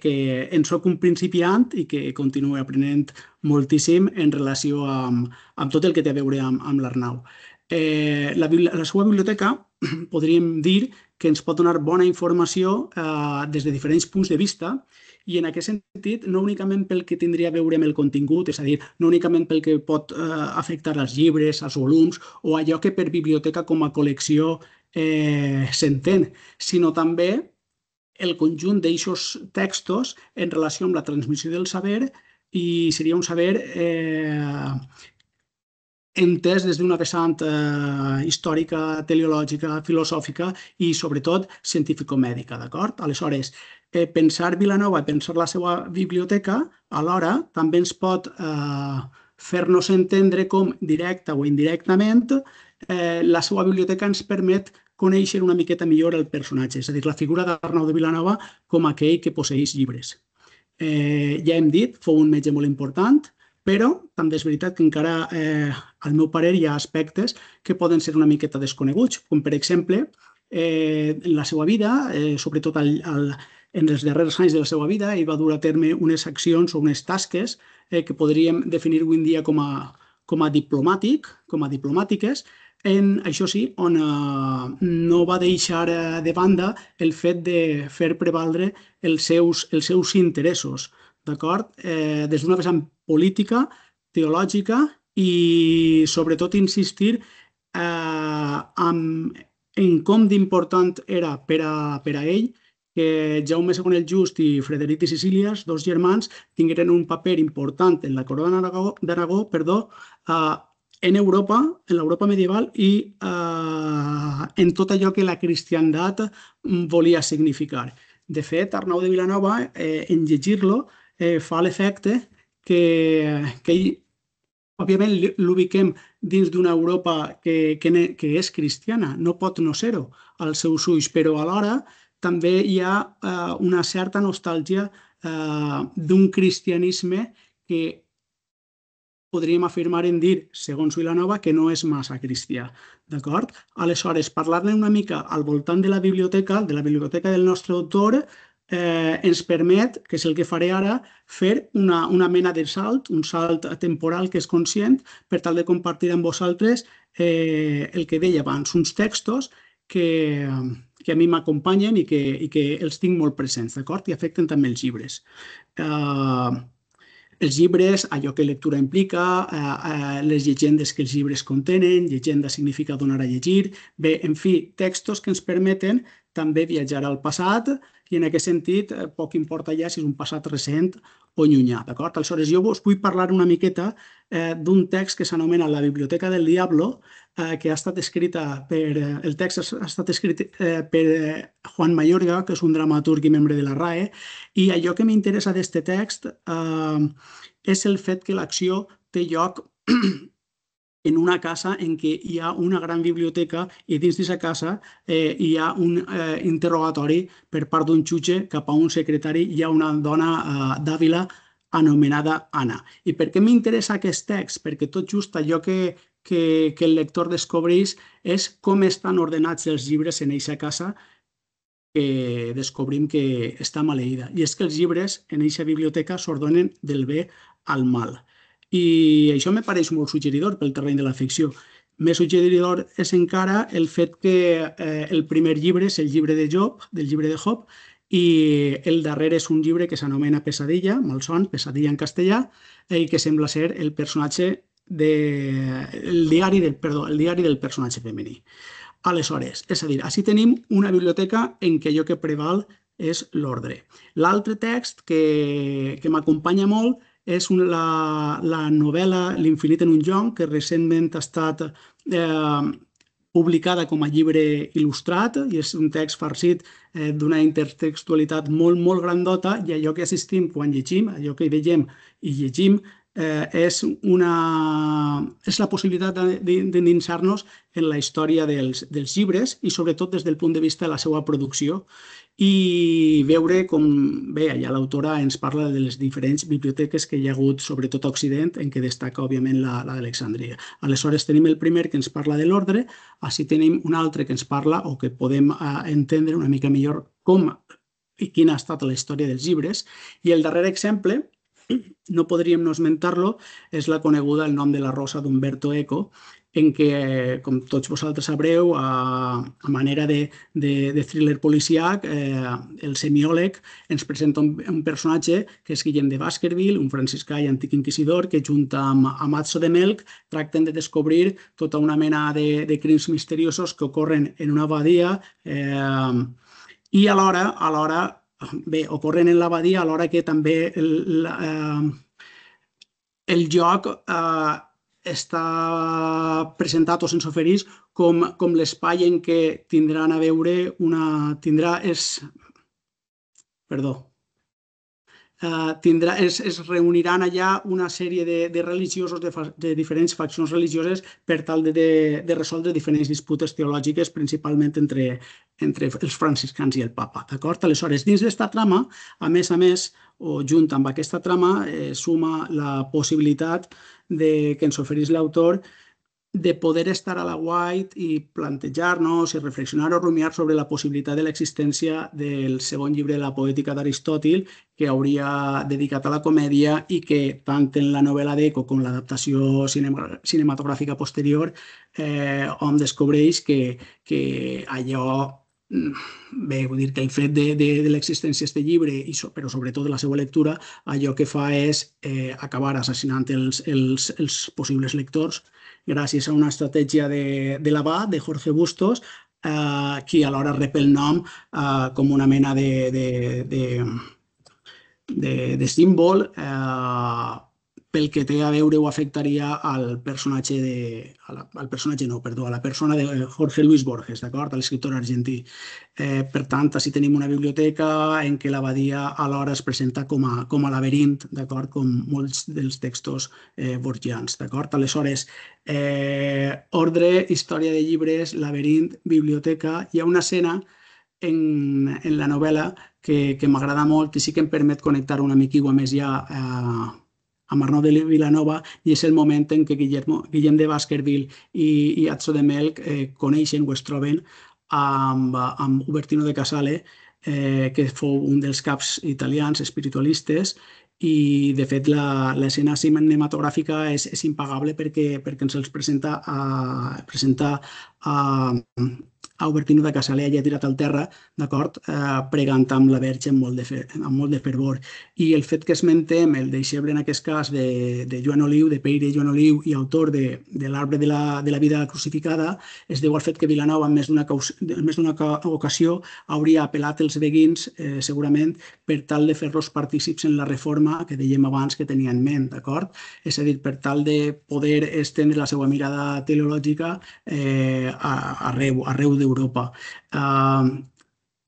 en soc un principiant i que continuo aprenent moltíssim en relació amb tot el que té a veure amb l'Arnau. La seva biblioteca podríem dir que ens pot donar bona informació des de diferents punts de vista i en aquest sentit, no únicament pel que tindria a veure amb el contingut, és a dir, no únicament pel que pot afectar als llibres, als volums o allò que per biblioteca com a col·lecció s'entén, sinó també el conjunt d'eixos textos en relació amb la transmissió del saber i seria un saber entès des d'una vessant històrica, teleològica, filosòfica i sobretot científico-mèdica, d'acord? Aleshores, pensar Vilanova i pensar la seva biblioteca alhora també ens pot fer-nos entendre com directa o indirectament la seva biblioteca ens permet conèixer una miqueta millor el personatge, és a dir, la figura d'Arnau de Vilanova com aquell que posseeix llibres. Ja hem dit, fou un metge molt important, però també és veritat que encara, al meu parer, hi ha aspectes que poden ser una miqueta desconeguts, com per exemple, en la seva vida, sobretot en els darrers anys de la seva vida, ell va dur a terme unes accions o unes tasques que podríem definir avui en dia com a diplomàtiques, això sí, on no va deixar de banda el fet de fer prevaldre els seus interessos, d'acord? Des d'una vessant política, teològica i sobretot insistir en com d'important era per a ell que Jaume II el Just i Frederic de Sicílies, dos germans, tingueren un paper important en la corona d'Aragó, en Europa, en l'Europa medieval i en tot allò que la cristiandat volia significar. De fet, Arnau de Vilanova, en llegir-lo, fa l'efecte que ell, òbviament, l'ubiquem dins d'una Europa que és cristiana, no pot no ser-ho als seus ulls, però alhora també hi ha una certa nostàlgia d'un cristianisme que podríem afirmar en dir, segons Vilanova, que no és massa cristià. D'acord? Aleshores, parlar-ne una mica al voltant de la biblioteca del nostre autor, ens permet, que és el que faré ara, fer una mena de salt, un salt temporal que és conscient, per tal de compartir amb vosaltres el que deia abans, uns textos que a mi m'acompanyen i que els tinc molt presents, d'acord? I afecten també els llibres. Els llibres, allò que lectura implica, les llegendes que els llibres contenen, llegenda significa donar a llegir, bé, en fi, textos que ens permeten també viatjar al passat i en aquest sentit poc importa ja si és un passat recent o llunyà, d'acord? Aleshores, jo us vull parlar una miqueta d'un text que s'anomena La Biblioteca del Diablo, que ha estat escrita el text ha estat escrit per Juan Mayorga, que és un dramaturg i membre de la RAE, i allò que m'interessa d'aquest text és el fet que l'acció té lloc en una casa en què hi ha una gran biblioteca i dins d'aquesta casa hi ha un interrogatori per part d'un jutge cap a un secretari. Hi ha una dona d'Àvila anomenada Anna. I per què m'interessa aquest text? Perquè tot just allò que el lector descobreix és com estan ordenats els llibres en aquesta casa que descobrim que està maleïda. I és que els llibres en aquesta biblioteca s'ordenen del bé al mal. I això me pareix molt suggeridor pel terreny de la ficció. Més suggeridor és encara el fet que el primer llibre és el llibre de Job, del llibre de Job, i el darrer és un llibre que s'anomena Pesadilla, malson, Pesadilla en castellà, i que sembla ser el personatge el diari del personatge femení. Aleshores, és a dir, així tenim una biblioteca en què allò que preval és l'ordre. L'altre text que m'acompanya molt és la novel·la L'infinit en un jonc, que recentment ha estat publicada com a llibre il·lustrat i és un text farcit d'una intertextualitat molt, molt grandota i allò que assistim quan llegim, allò que veiem i llegim, és la possibilitat d'endinsar-nos en la història dels llibres i sobretot des del punt de vista de la seva producció i veure com, bé, allà l'autora ens parla de les diferents biblioteques que hi ha hagut, sobretot a Occident, en què destaca, òbviament, la d'Alexandria. Aleshores, tenim el primer que ens parla de l'ordre, així tenim un altre que ens parla, o que podem entendre una mica millor com i quina ha estat la història dels llibres, i el darrer exemple, no podríem no esmentar-lo, és la coneguda El nom de la rosa d'Umberto Eco, en què, com tots vosaltres sabreu, a manera de thriller policiac, el semiòleg ens presenta un personatge que és Guillem de Baskerville, un franciscà i antic inquisidor que, junt amb Matzo de Melc, tracten de descobrir tota una mena de crims misteriosos que ocorren en una abadia i alhora bé, ocorren en l'abadia, alhora que també el joc està presentat o se'ns ofereix com l'espai en què tindran a veure es reuniran allà una sèrie de religiosos de diferents faccions religioses per tal de resoldre diferents disputes teològiques, principalment entre els franciscans i el papa. D'acord? Aleshores, dins d'esta trama, a més, o junt amb aquesta trama, suma la possibilitat que ens ofereix l'autor de poder estar a l'aguait i plantejar-nos i reflexionar o rumiar sobre la possibilitat de l'existència del segon llibre de la poètica d'Aristòtil que hauria dedicat a la comèdia i que tant en la novel·la d'Eco com l'adaptació cinematogràfica posterior hom descobreix que allò bé, vull dir que el fet de l'existència d'aquest llibre, però sobretot de la seva lectura, allò que fa és acabar assassinant els possibles lectors gràcies a una estratègia de l'abat, de Jorge Bustos, qui alhora rep el nom com una mena de símbol pel que té a veure o afectaria a la persona de Jorge Luis Borges, d'acord? A l'escriptor argentí. Per tant, així tenim una biblioteca en què l'abadia alhora es presenta com a laberint, d'acord? Com molts dels textos borgians, d'acord? Aleshores, ordre, història de llibres, laberint, biblioteca. Hi ha una escena en la novel·la que m'agrada molt i sí que em permet connectar una miquilla més ja amb Arnau de Vilanova, i és el moment en què Guillem de Baskerville i Azzo de Melk coneixen o es troben amb Ubertino de Casale, que fou un dels caps italians espiritualistes, i de fet l'escena cinematogràfica és impagable perquè ens els presenta a Ubertino de Casale allà tirat al terra, d'acord, pregant amb la Verge amb molt de fervor. I el fet que esmentem el deixeble, en aquest cas, de Joan Oliu, de Peire Joan Oliu, i autor de l'Arbre de la Vida Crucificada, es deu al fet que Vilanova, en més d'una ocasió, hauria apel·lat els beguins, segurament, per tal de fer-los partícips en la reforma que dèiem abans que tenia en ment, d'acord? És a dir, per tal de poder estendre la seva mirada teològica arreu d'Europa.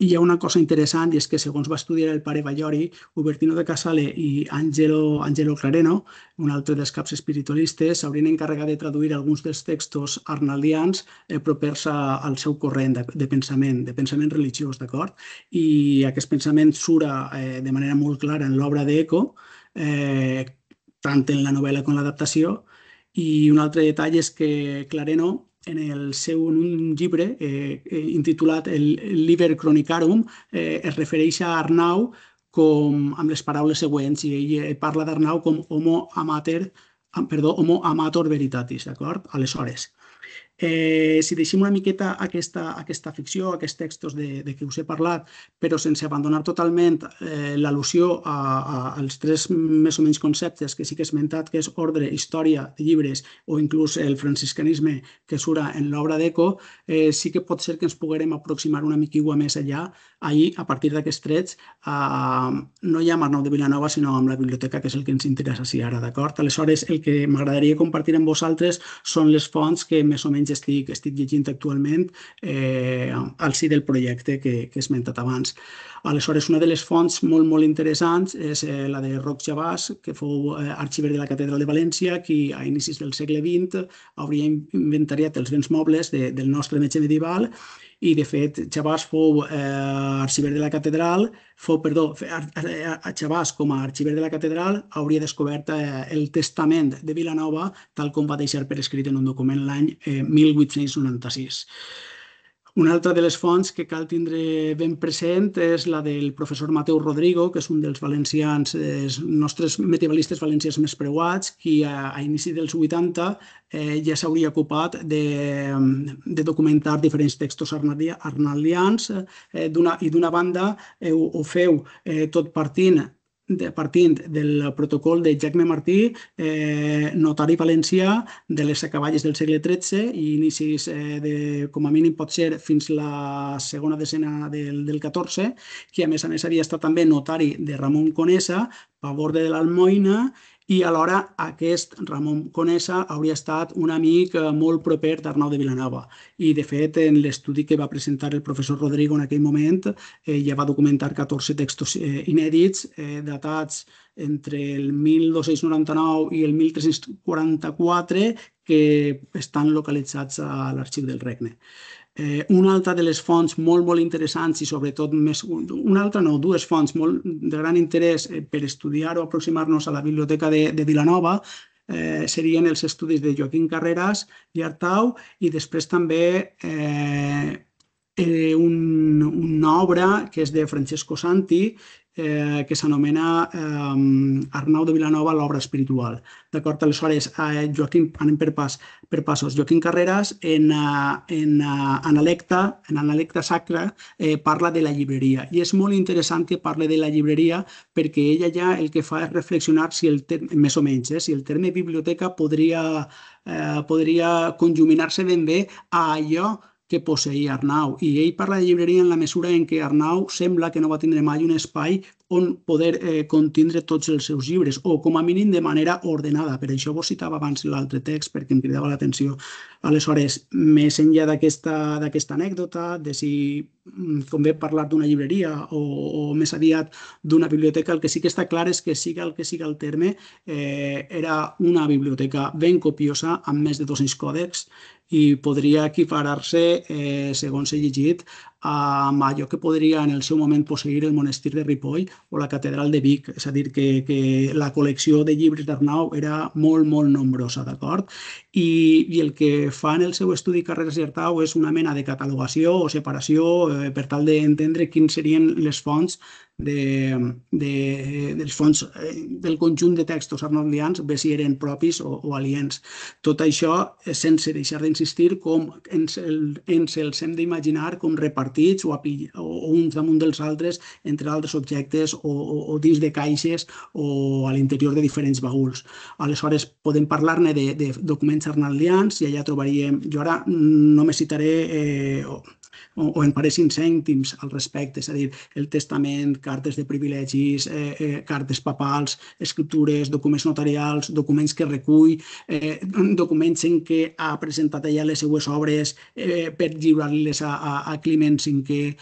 Hi ha una cosa interessant, i és que segons va estudiar el pare Ballori, Ubertino de Casale i Angelo Clareno, un altre dels caps espiritualistes, s'haurien encarregat de traduir alguns dels textos arnaldians propers al seu corrent de pensament religiós, d'acord? I aquest pensament surt de manera molt clara en l'obra d'Eco, tant en la novel·la com en l'adaptació. I un altre detall és que Clareno, en un llibre intitulat el Liber Chronicarum, es refereix a Arnau amb les paraules següents, i ell parla d'Arnau com homo amator veritatis, d'acord? Aleshores, si deixem una miqueta aquesta ficció, aquests textos de què us he parlat, però sense abandonar totalment l'al·lusió als tres més o menys conceptes que sí que he esmentat, que és ordre, història de llibres o inclús el franciscanisme que surt en l'obra d'Eco, sí que pot ser que ens poguérem aproximar una miquilla més allà. Ahir, a partir d'aquests trets, no hi ha amb Arnau de Vilanova, sinó amb la biblioteca, que és el que ens interessa ara, d'acord? Aleshores, el que m'agradaria compartir amb vosaltres són les fonts que més o menys estic llegint actualment al si del projecte que he esmentat abans. Aleshores, una de les fonts molt interessants és la de Roc Chabàs, que fou arxiver de la Catedral de València, qui a inicis del segle XX hauria inventariat els béns mobles del nostre metge medieval, i de fet Chabàs fou arxiver de la Catedral, Chabàs com a arxiver de la Catedral hauria descobert el testament de Vilanova tal com va deixar per escrit en un document l'any 1896. Una altra de les fonts que cal tindre ben present és la del professor Mateu Rodrigo, que és un dels valencians, nostres medievalistes valencians més preuats, qui a inici dels 80 ja s'hauria ocupat de documentar diferents textos arnaldians, i d'una banda ho feu tot partint del protocol de Jacme Martí, notari valencià de les acaballes del segle XIII i inicis com a mínim pot ser fins la segona desena del XIV, que a més havia estat també notari de Ramon Conesa, paborde de l'Almoina, i alhora aquest Ramon Conesa hauria estat un amic molt proper d'Arnau de Vilanova. I de fet, en l'estudi que va presentar el professor Rodrigo en aquell moment, ja va documentar 14 textos inèdits datats entre el 1299 i el 1344 que estan localitzats a l'Arxiu del Regne. Una altra de les fonts molt interessants i sobretot dues fonts de gran interès per estudiar o aproximar-nos a la biblioteca de Vilanova serien els estudis de Joaquim Carreras i Artau, i després també una obra que és de Francesco Santi, que s'anomena Arnau de Vilanova, l'obra espiritual. D'acord? Aleshores, anem per passos. Joaquim Carreras, en Analecta Sacra, parla de la llibreria. I és molt interessant que parli de la llibreria perquè ella ja el que fa és reflexionar si més o menys, si el terme biblioteca podria conjuminar-se ben bé a allò que posseïa Arnau. I ell parla de llibreria en la mesura en què Arnau sembla que no va tindre mai un espai on poder contindre tots els seus llibres, o com a mínim de manera ordenada. Per això vos citava abans l'altre text, perquè em cridava l'atenció. Aleshores, més enllà d'aquesta anècdota, de si convé parlar d'una llibreria o més aviat d'una biblioteca, el que sí que està clar és que siga el que siga el terme, era una biblioteca ben copiosa, amb més de 200 còdecs, i podria equiparar-se, segons he llegit, amb allò que podria en el seu moment posseir el monestir de Ripoll o la catedral de Vic. És a dir, que la col·lecció de llibres d'Arnau era molt, molt nombrosa, d'acord? I el que fa en el seu estudi Carreras i Artau és una mena de catalogació o separació per tal d'entendre quins serien les fonts dels fons del conjunt de textos arnaudians, bé si eren propis o aliens. Tot això sense deixar d'insistir com ens els hem d'imaginar com repartits o uns damunt dels altres entre altres objectes o dins de caixes o a l'interior de diferents baguls. Aleshores, podem parlar-ne de documents arnaudians i allà trobaríem, jo ara només citaré o en pareixin cèntims al respecte, és a dir, el testament, cartes de privilegis, cartes papals, escriptures, documents notarials, documents que recull, documents en què ha presentat allà les seues obres per lliurar-les a Climent V.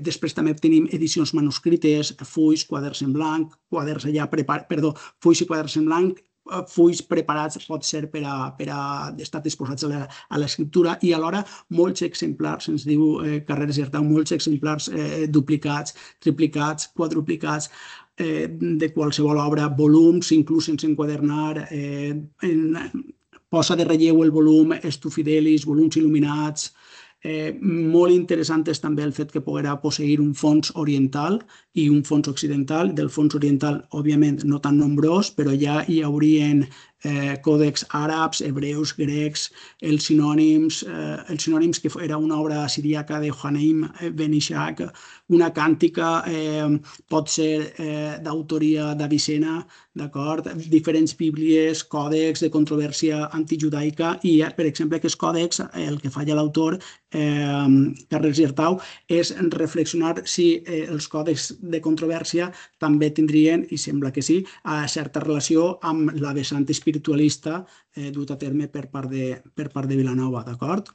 Després també tenim edicions manuscrites, fulls, quaderns en blanc, fulls i quaderns en blanc, fulls preparats pot ser per a estar disposats a l'escriptura, i alhora molts exemplars, ens diu Carreras i Artau, molts exemplars duplicats, triplicats, quadruplicats de qualsevol obra, volums, inclús sense enquadernar, posa de relleu el volum Estufidelis, volums il·luminats. Molt interessant és també el fet que poguera posseir un fons oriental i un fons occidental. Del fons oriental, òbviament, no tan nombrós, però ja hi haurien còdecs àrabs, hebreus, grecs, els sinònims, que era una obra siríaca de Johaneim ben Ishaq, una càntica, pot ser d'autoria d'Avicena, d'acord? Diferents bíblies, còdecs de controvèrsia antijudaica, i, per exemple, aquests còdecs, el que falla l'autor, Carreras i Artau, és reflexionar si els còdecs de controvèrsia també tindrien, i sembla que sí, certa relació amb la vessant espiritualista dut a terme per part de Vilanova, d'acord?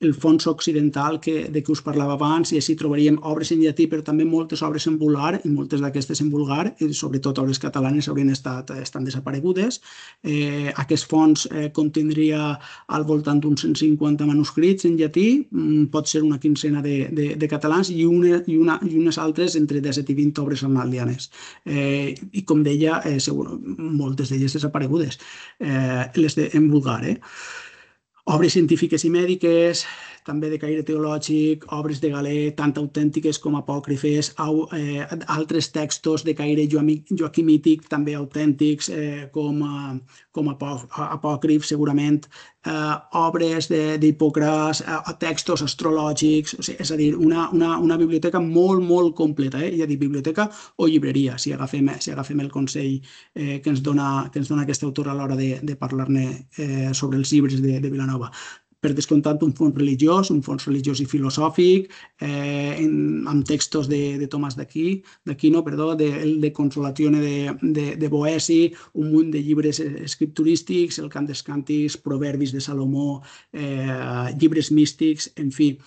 El fons occidental de què us parlava abans, i així trobaríem obres en llatí, però també moltes obres en vulgar, i moltes d'aquestes en vulgar, i sobretot obres catalanes haurien estan desaparegudes. Aquest fons contindria al voltant d'uns 150 manuscrits en llatí, pot ser una quincena de catalans i unes altres entre 17 i 20 obres arnaldianes. I com deia, moltes d'elles desaparegudes, les en vulgar. Obres científiques i mèdiques, també de caire teològic, obres de Galè, tant autèntiques com apòcrifes, altres textos de caire joaquimític, també autèntics com apòcrifs, segurament, obres d'Hipòcrates, textos astrològics, és a dir, una biblioteca molt, molt completa, ja dic biblioteca o llibreria, si agafem el consell que ens dona aquest autor a l'hora de parlar-ne sobre els llibres de Vilanova. Per descomptat, un fons religiós i filosòfic, amb textos de Tomàs d'Aquino, de Consolatione de Boesi, un munt de llibres escripturístics, el Cant dels Càntics, proverbis de Salomó, llibres místics, en fi.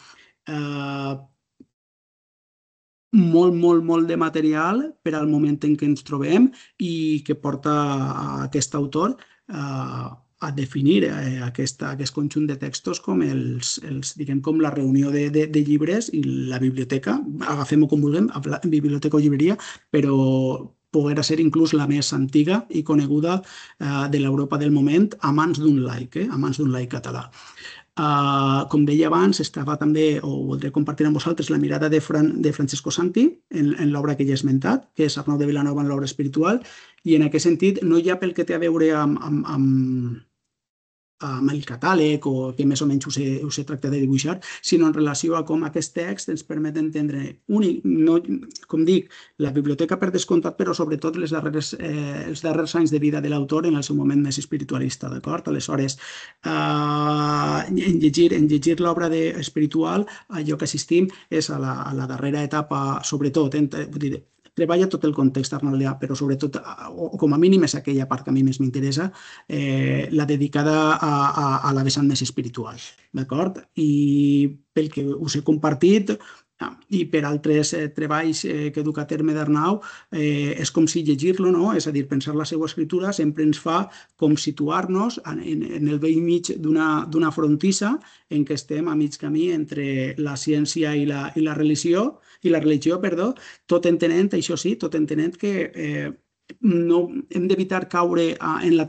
Molt de material per al moment en què ens trobem i que porta aquest autor a definir aquest conjunt de textos com com la reunió de llibres i la biblioteca, agafem-ho com vulguem, biblioteca o llibreria, però poguera ser inclús la més antiga i coneguda de l'Europa del moment a mans d'un laic català. Com deia abans, estava també, o voldré compartir amb vosaltres, la mirada de Francesco Santi en l'obra que ja he esmentat, que és Arnau de Vilanova en l'obra espiritual, i en aquest sentit no ja pel que té a veure amb el catàleg o que més o menys us he tractat de dibuixar, sinó en relació a com aquest text ens permet entendre, com dic, la biblioteca per descomptat, però sobretot els darrers anys de vida de l'autor en el seu moment més espiritualista, d'acord? Aleshores, en llegir l'obra espiritual, allò que assistim és a la darrera etapa, sobretot, vull dir, treballa tot el context arnaudià, però sobretot, o com a mínim és aquella part que a mi més m'interessa, la dedicada a la vessant més espiritual, d'acord? I pel que us he compartit i per altres treballs que duc a terme d'Arnau, és com si llegir-lo, no? És a dir, pensar la seva escriptura sempre ens fa com situar-nos en el vell mig d'una frontissa en què estem a mig camí entre la ciència i la religió, tot entenent, això sí, tot entenent que no hem d'evitar caure en la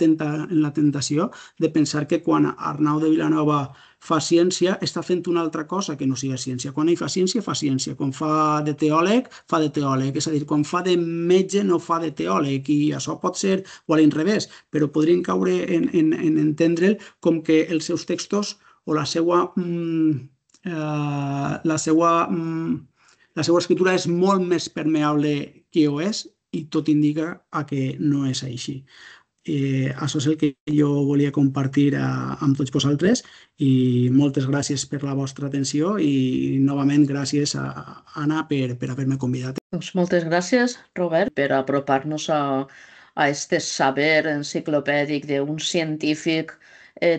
tentació de pensar que quan Arnau de Vilanova fa ciència està fent una altra cosa que no sigui ciència. Quan ell fa ciència, fa ciència. Quan fa de teòleg, fa de teòleg. És a dir, quan fa de metge, no fa de teòleg. I això pot ser, o a l'inrevés, però podrien caure en entendre'l com que els seus textos o la seva escriptura és molt més permeable que ho és, i tot indica que no és així. Això és el que jo volia compartir amb tots vosaltres i moltes gràcies per la vostra atenció i novament gràcies a Anna per haver-me convidat. Doncs moltes gràcies, Robert, per apropar-nos a este saber enciclopèdic d'un científic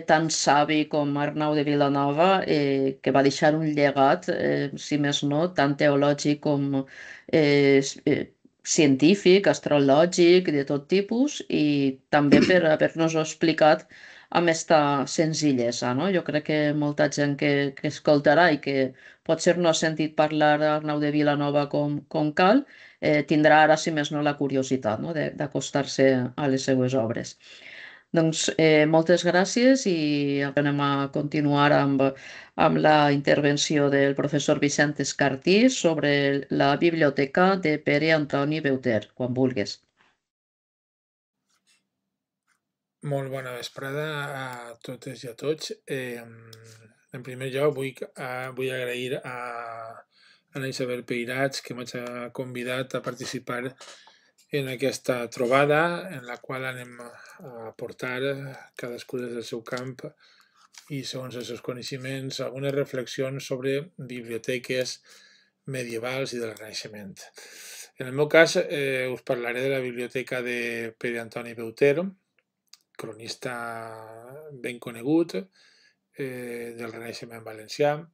tan savi com Arnau de Vilanova, que va deixar un llegat, si més no, tant teològic com científic, astrològic, de tot tipus, i també per haver-nos explicat amb esta senzillesa, no? Jo crec que molta gent que escoltarà i que potser no ha sentit parlar d'Arnau de Vilanova com cal, tindrà ara, si més no, la curiositat, no? d'acostar-se a les seues obres. Doncs moltes gràcies i anem a continuar amb la intervenció del professor Vicent Escartí sobre la biblioteca de Pere Antoni Beuter, quan vulguis. Molt bona vesprada a totes i a tots. En primer lloc vull agrair a Anna Isabel Peirats que m'ha convidat a participar en aquesta trobada en la qual anem a aportar cadascú des del seu camp i segons els seus coneixements algunes reflexions sobre biblioteques medievals i del Renaixement. En el meu cas us parlaré de la biblioteca de Pere Antoni Beuter, cronista ben conegut del Renaixement valencià,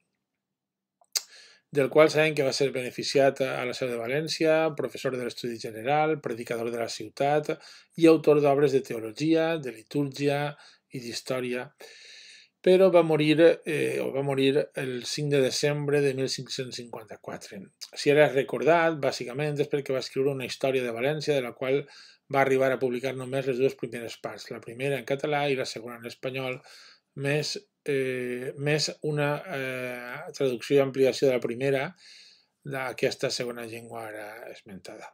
del qual sabem que va ser beneficiat a la seu de València, professor de l'Estudi General, predicador de la ciutat i autor d'obres de teologia, de litúrgia i d'història, però va morir el 5 de desembre de 1554. Si era recordat, bàsicament, és perquè va escriure una història de València de la qual va arribar a publicar només les dues primeres parts, la primera en català i la segona en espanyol, més una traducció i ampliació de la primera d'aquesta segona llengua ara esmentada.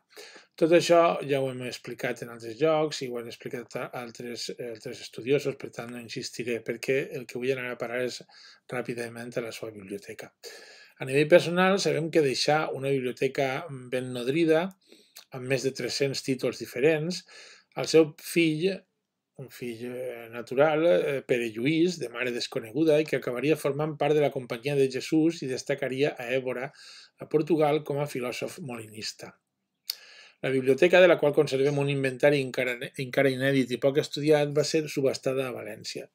Tot això ja ho hem explicat en altres llocs i ho han explicat altres estudiosos, per tant no insistiré, perquè el que vull anar a parar és ràpidament a la seva biblioteca. A nivell personal sabem que deixar una biblioteca ben nodrida, amb més de 300 títols diferents, al seu fill, un fill natural, Pere Lluís, de mare desconeguda, i que acabaria formant part de la Companyia de Jesús i destacaria a Évora, a Portugal, com a filòsof molinista. La biblioteca, de la qual conservem un inventari encara inèdit i poc estudiat, va ser subhastada a València.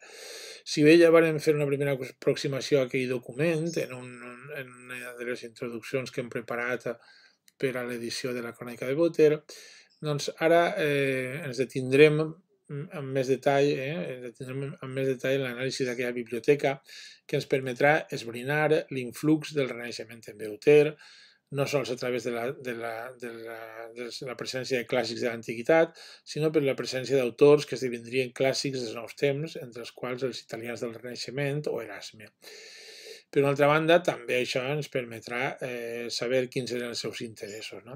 Si bé ja vam fer una primera aproximació a aquell document, en una de les introduccions que hem preparat per a l'edició de la Crònica de Beuter, doncs ara ens detindrem amb més detall en l'anàlisi d'aquella biblioteca que ens permetrà esbrinar l'influx del Renaixement en Beuter, no sols a través de la presència de clàssics de l'antiguitat, sinó per la presència d'autors que esdevindrien clàssics dels nous temps, entre els quals els italians del Renaixement o Erasme. Per una altra banda, també això ens permetrà saber quins eren els seus interessos, no?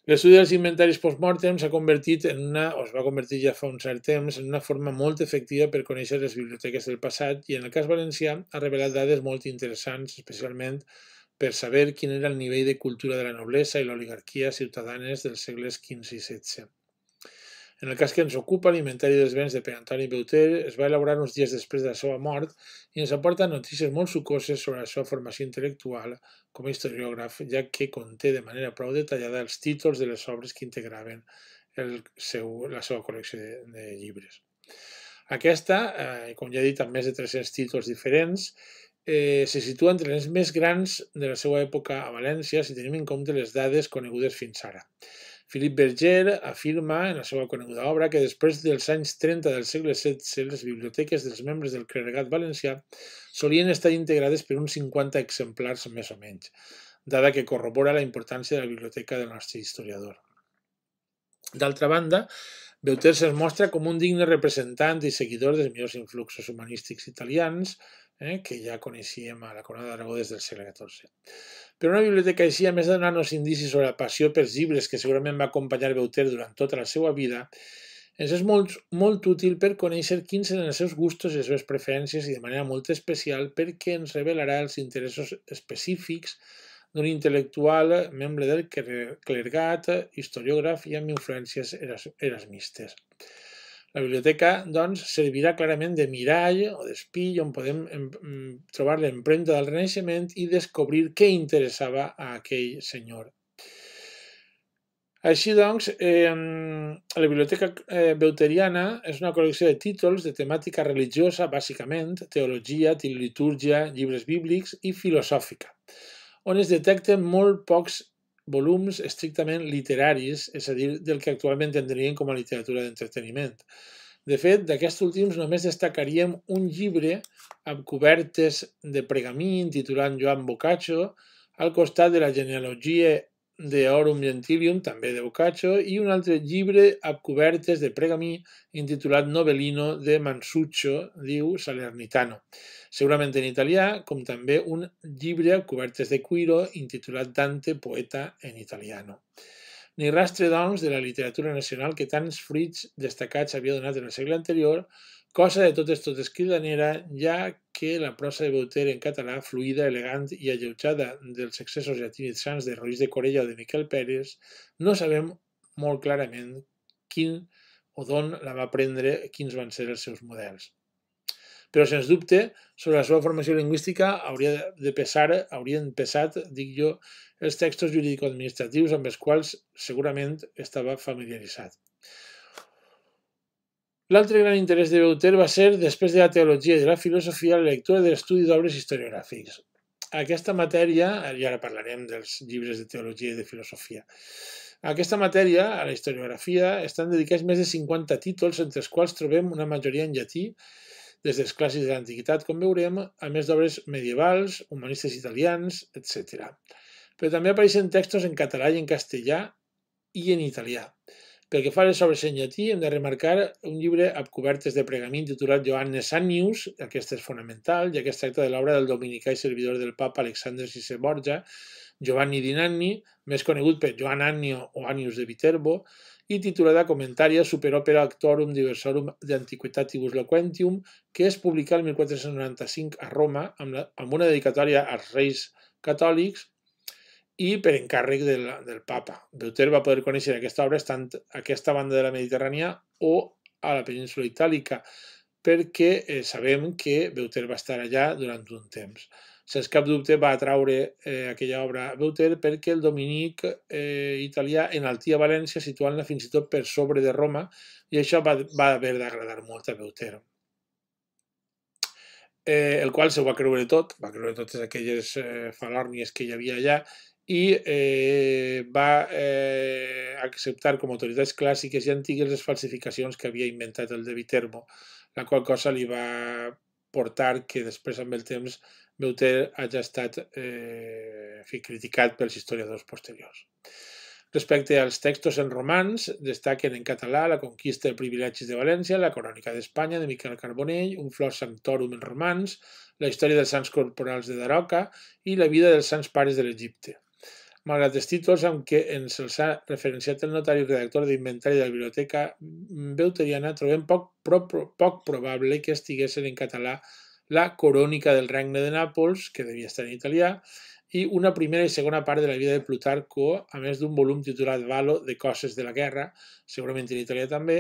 L'estudi dels inventaris post-mortem s'ha convertit o es va convertir ja fa un cert temps, en una forma molt efectiva per conèixer les biblioteques del passat i en el cas valencià ha revelat dades molt interessants, especialment per saber quin era el nivell de cultura de la noblesa i l'oligarquia ciutadanes dels segles XV i XVI. En el cas que ens ocupa, l'Inventari dels béns de Pere Antoni Beuter es va elaborar uns dies després de la seva mort i ens aporta notícies molt sucoses sobre la seva formació intel·lectual com a historiògraf, ja que conté de manera prou detallada els títols de les obres que integraven la seva col·lecció de llibres. Aquesta, com ja he dit, amb més de 300 títols diferents, se situa entre les més grans de la seva època a València si tenim en compte les dades conegudes fins ara. Philippe Berger afirma en la seva coneguda obra que després dels anys 30 del segle XVI les biblioteques dels membres del clergat valencià solien estar integrades per uns 50 exemplars més o menys, dada que corrobora la importància de la biblioteca del nostre historiador. D'altra banda, Beuter se'ns mostra com un digne representant i seguidor dels millors influxos humanístics italians, que ja coneixíem a la Corona d'Aragó des del segle XIV. Però una biblioteca així, a més de donar-nos indicis sobre la passió pels llibres que segurament va acompanyar Beuter durant tota la seva vida, ens és molt útil per conèixer quins eren els seus gustos i les seves preferències i de manera molt especial perquè ens revelarà els interessos específics d'un intel·lectual, membre del clergat, historiògraf i amb influències erasmistes. La biblioteca, doncs, servirà clarament de mirall o d'espill on podem trobar l'empremta del Renaixement i descobrir què interessava a aquell senyor. Així doncs, la biblioteca beuteriana és una col·lecció de títols de temàtica religiosa, bàsicament, teologia, litúrgia, llibres bíblics i filosòfica, on es detecten molt pocs volums estrictament literaris, és a dir, del que actualment entendríem com a literatura d'entreteniment. De fet, d'aquests últims només destacaríem un llibre amb cobertes de pergamí intitulat Joan Boccaccio, al costat de la genealogia de Aurum Gentilium, també de Boccaccio, i un altre llibre amb cobertes de pergamí intitulat Novellino de Mansuccio, diu Salernitano, segurament en italià, com també un llibre amb cobertes de cuiro intitulat Dante, poeta en italiano. Ni rastre, doncs, de la literatura nacional que tants fruits destacats havia donat en el segle anterior, cosa de totes cridanera, ja que la prosa de Beuter en català, fluida, elegant i alleujada dels excessos llatinitzants de Roís de Corella o de Miquel Pérez, no sabem molt clarament quin o d'on la va prendre, quins van ser els seus models. Però, sens dubte, sobre la seva formació lingüística haurien pesat, dic jo, els textos jurídico-administratius amb els quals segurament estava familiaritzat. L'altre gran interès de Beuter va ser, després de la teologia i de la filosofia, la lectura de l'estudi d'obres historiogràfics. Aquesta matèria, i ara parlarem dels llibres de teologia i de filosofia, a aquesta matèria, a la historiografia, estan dedicats més de 50 títols, entre els quals trobem una majoria en llatí, des dels clàssics de l'antiguitat, com veurem, a més d'obres medievals, humanistes italians, etc. Però també apareixen textos en català i en castellà i en italià. Pel que fa a les obres en llatí, hem de remarcar un llibre amb cobertes de pergamí titulat Johannes Annius, aquest és fonamental, ja que es tracta de l'obra del dominicà i servidor del papa Alexandre VI Borgia, Giovanni di Nanni, més conegut per Joan Annio o Annius de Viterbo, i titulada Commentaria super opera actorum diversorum de antiquitatibus loquentium, que es publica el 1495 a Roma amb una dedicatòria als reis catòlics i per encàrrec del papa. Beuter va poder conèixer aquesta obra estant a aquesta banda de la Mediterrània o a la península itàlica, perquè sabem que Beuter va estar allà durant un temps. Sense cap dubte va atraure aquella obra a Beuter perquè el dominic italià enaltia València situant-la fins i tot per sobre de Roma i això va haver d'agradar molt a Beuter, el qual se ho va creure tot, va creure totes aquelles falòrnies que hi havia allà i va acceptar com a autoritats clàssiques i antigues les falsificacions que havia inventat el de Viterbo, la qual cosa li va portar que després amb el temps Beuter hagi estat criticat pels historiadors posteriors. Respecte als textos en romans, destaquen en català La conquista de privilegis de València, La crònica d'Espanya de Miquel Carbonell, Un flor sanctorum en romans, La història dels sants corporals de Daroca i La vida dels sants pares de l'Egipte. Malgrat els títols amb què ens els ha referenciat el notari redactor d'inventari de la biblioteca beuteriana, trobem poc probable que estiguessin en català La Corònica del Regne de Nàpols, que devia estar en italià, i una primera i segona part de la vida de Plutarco, a més d'un volum titulat Valo de coses de la guerra, segurament en italià també,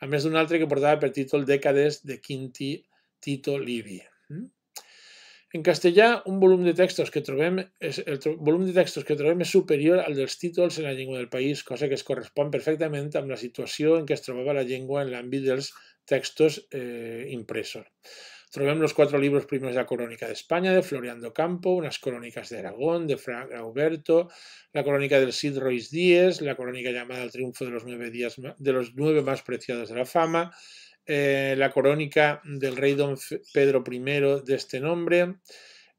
a més d'un altre que portava per títol Dècades de Quinti Tito Livi. En castellà, el volum de textos que trobem és superior al dels títols en la llengua del país, cosa que es correspon perfectament amb la situació en què es trobava la llengua en l'àmbit dels textos impresos. Trobem los 4 libros primers de la Crónica de España, de Florian Docampo, unas crónicas de Aragón, de Fra Gauberto, la crónica del Cid Rois Díez, la crónica llamada El triunfo de los 9 más preciados de la fama, la crónica del rey don Pedro I de este nombre,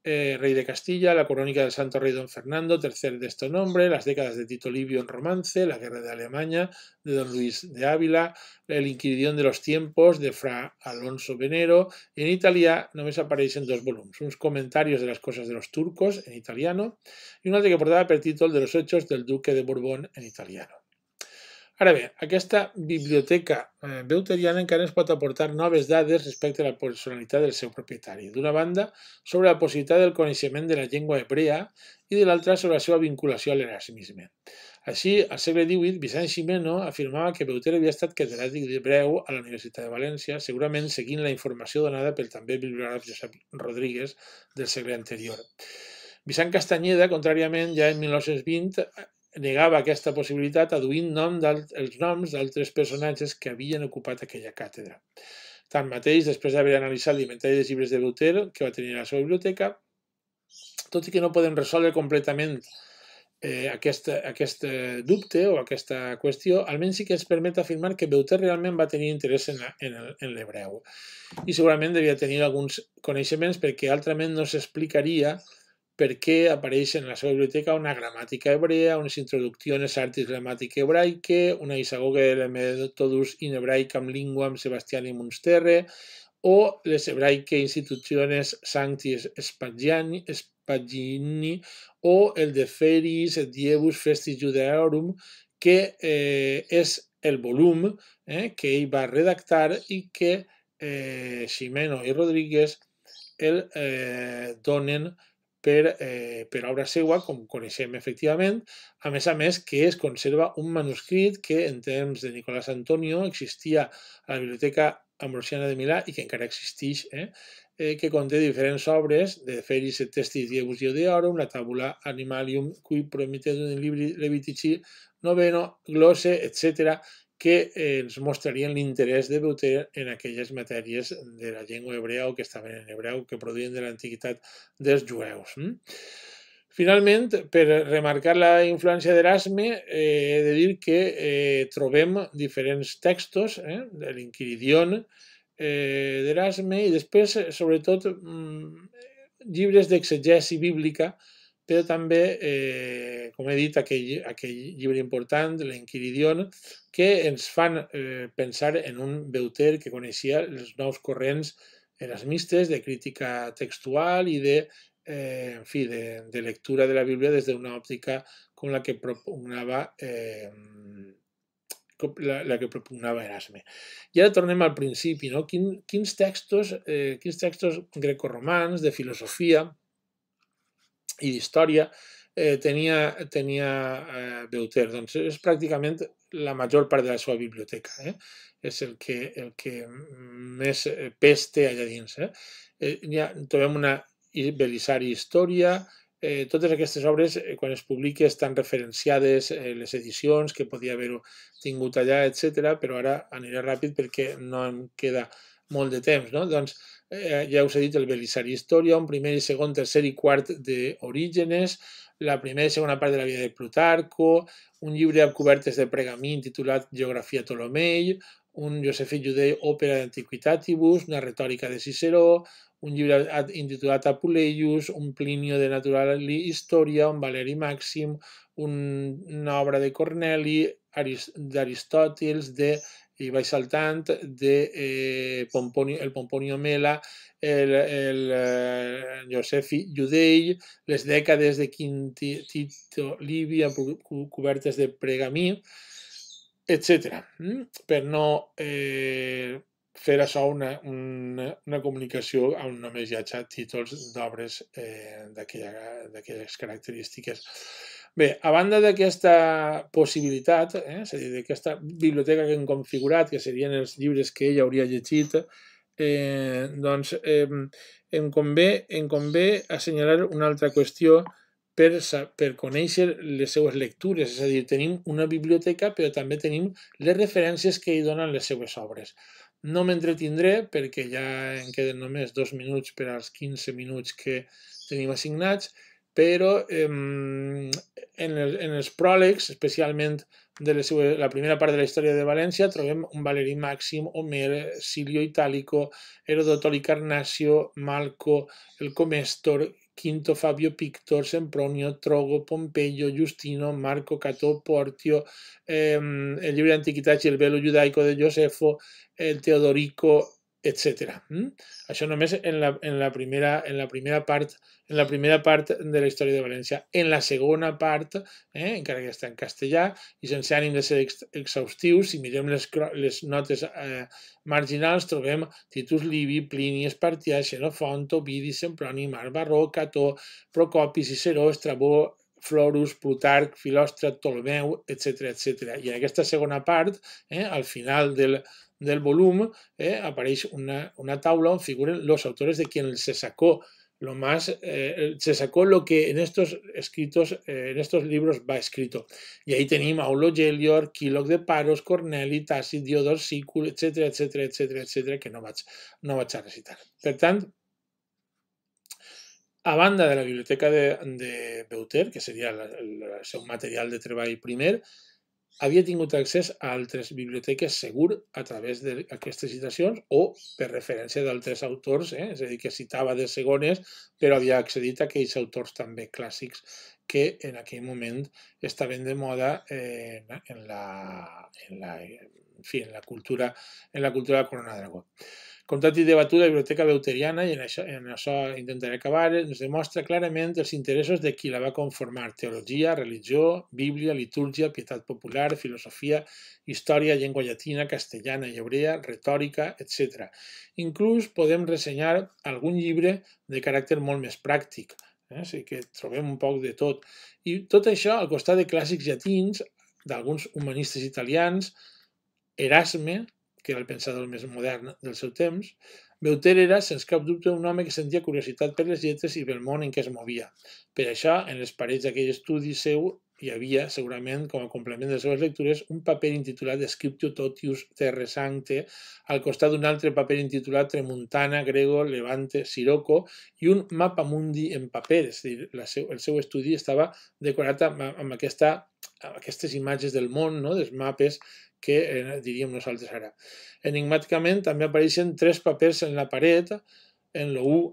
rey de Castilla, la crónica del santo rey don Fernando III de este nombre, las décadas de Tito Livio en romance, la guerra de Alemania de don Luis de Ávila, el Inquiridión de los tiempos de Fra Alonso Venero, y en italià només apareixen 2 volums, uns comentaris de les coses de los turcos en italiano i un altre que portava per títol de los hechos del duque de Borbón en italiano. Ara bé, aquesta biblioteca beuteriana encara ens pot aportar noves dades respecte a la personalitat del seu propietari. D'una banda, sobre la possibilitat del coneixement de la llengua hebrea i de l'altra sobre la seva vinculació a l'erasmisme. Així, al segle XVIII, Vicent Gimeno afirmava que Beuter havia estat catedràtic d'hebreu a la Universitat de València, segurament seguint la informació donada pel també bibliògraf Josep Rodríguez del segle anterior. Vicent Castanyeda, contràriament, ja en 1920, negava aquesta possibilitat adduint els noms d'altres personatges que havien ocupat aquella càtedra. Tanmateix, després d'haver analitzat l'inventari dels llibres de Beuter que va tenir a la seva biblioteca, tot i que no podem resoldre completament aquest dubte o aquesta qüestió, almenys sí que ens permet afirmar que Beuter realment va tenir interès en l'hebreu i segurament devia tenir alguns coneixements perquè altrament no s'explicaria per què apareix en la seva biblioteca una gramàtica hebrea, unes introducciones artis grammaticae hebraicae, una isagoge de methodus in hebraicam linguam Sebastiani Munsterre, o les hebraicae institutiones sancti Spagini, o el de Feris et Diebus Festis Judaeorum, que és el volum que ell va redactar i que Gimeno i Rodríguez el donen per obra seva, com coneixem efectivament, a més que es conserva un manuscrit que en temps de Nicolás Antonio existia a la Biblioteca Ambrosiana de Milà i que encara existeix, que conté diferents obres de Feris et Testis Diebus Judaeorum, la Tabula Animalium, Qui Promittetum in Libri Levitici Noveno, Glosse, etc., que ens mostrarien l'interès de Beuter en aquelles matèries de la llengua hebrea o que estaven en hebreu, que produïen de l'antiguitat dels jueus. Finalment, per remarcar la influència d'Erasme, he de dir que trobem diferents textos de l'Inquiridión d'Erasme i després, sobretot, llibres d'exegesi bíblica, però també, com he dit, aquell llibre important, l'Inquiridión, que ens fan pensar en un Beuter que coneixia els nous corrents erasmistes de crítica textual i de lectura de la Bíblia des d'una òptica com la que propugnava Erasme. I ara tornem al principi, no? Quins textos grecorromans de filosofia i d'història tenia Beuter? Doncs és pràcticament la major part de la seva biblioteca. És el que més pes té allà dins. Trobem una Belisari Història. Totes aquestes obres, quan es publiquen, estan referenciades les edicions que podia haver tingut allà, etc. Però ara aniré ràpid perquè no em queda molt de temps. Doncs ja us he dit el Belisari Història, un primer, segon, tercer i quart d'Orígenes, la primera i segona part de la vida de Plutarco, un llibre amb cobertes de pergamí titulat Geografia Ptolomei, un Josefi Judei Opera d'Antiquitatibus, una retòrica de Ciceró, un llibre intitulat Apuleius, un Plinio de Naturali Historia, un Valeri Màxim, una obra de Corneli, d'Aristòtils, i vaig saltant, de Pomponio Mela, el Josefi Judei, les dècades de Tito Livia cobertes de pergamí, etc. Per no fer això una comunicació on només hi ha títols d'obres d'aquelles característiques. Bé, a banda d'aquesta possibilitat, és a dir, d'aquesta biblioteca que hem configurat, que serien els llibres que ell hauria llegit, doncs em convé assenyalar una altra qüestió per conèixer les seues lectures, és a dir, tenim una biblioteca però també tenim les referències que hi donen les seues obres. No m'entretindré perquè ja em queden només 2 minuts per als 15 minuts que tenim assignats, però en els pròlegs, especialment de la primera part de la història de València, trobem un Valeri Màxim, Homer, Silio Italico, Herodoto Licarnassio, Malco, el Comestor, Quinto Fabio Pictor, Sempronio, Trogo, Pompeyo, Justino, Marco, Cató, Portio, el llibre d'Antiquitats i el Velo Judaico de Josefo, el Teodorico, etc. Això només en la primera part de la història de València. En la segona part, encara que està en castellà, i sense ànim de ser exhaustius, si mirem les notes marginals, trobem Titus Livi, Plini, Espartià, Xenofont, Ovidi, Semproni, Marc Varró, Cató, Procopi, Ciceró, Estrabó, Florus, Plutarc, Filòstrat, Ptolomeu, etc. I en aquesta segona part, al final del volum, apareix una taula on figuren los autores de quien se sacó lo que en estos escritos, en estos libros va escrito. Y ahí tenim Aulo Gelio, Arquíloc de Paros, Corneli, Tàcit, Diodor Sícul, etc., que no vaig a recitar. Per tant, a banda de la biblioteca de Beuter, que seria el seu material de treball primer, havia tingut accés a altres biblioteques segur a través d'aquestes citacions o per referència d'altres autors, és a dir, que citava de segones, però havia accedit a aquells autors també clàssics que en aquell moment estaven de moda en la cultura de la Corona d'Aragó. Comptat i debatuda, la biblioteca beuteriana, i en això intentaré acabar, ens demostra clarament els interessos de qui la va conformar: teologia, religió, bíblia, litúrgia, pietat popular, filosofia, història, llengua llatina, castellana i hebrea, retòrica, etc. Inclús podem ressenyar algun llibre de caràcter molt més pràctic, així que trobem un poc de tot. I tot això al costat de clàssics llatins, d'alguns humanistes italians, Erasme, que era el pensador més modern del seu temps. Beuter era, sens cap dubte, un home que sentia curiositat per les lletres i pel món en què es movia. Per això, en les parets d'aquell estudi seu hi havia, segurament, com a complement de les seves lectures, un paper intitulat Scriptio Totius Terrae Sancte, al costat d'un altre paper intitulat Tramuntana, Grego, Levante, Sirocco, i un mapa mundi en paper, és a dir, el seu estudi estava decorat amb aquestes imatges del món, dels mapes que diríem nosaltres ara. Enigmàticament també apareixen 3 papers en la paret, en l'un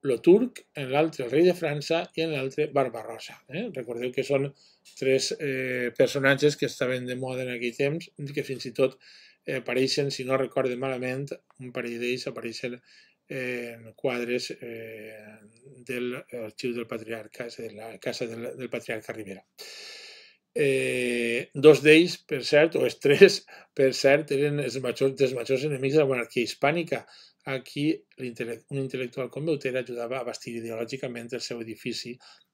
lo turc, en l'altre el rei de França i en l'altre Barbarossa. Recordeu que són 3 personatges que estaven de moda en aquell temps, que fins i tot apareixen, si no recorde malament, un parell d'ells apareixen en quadres de l'arxiu del patriarca, de la casa del patriarca Rivera. 2 d'ells, per cert, o els 3, per cert, eren els majors enemics de la monarquia hispànica. Aquí un intel·lectual com Beuter ajudava a bastir ideològicament el seu edifici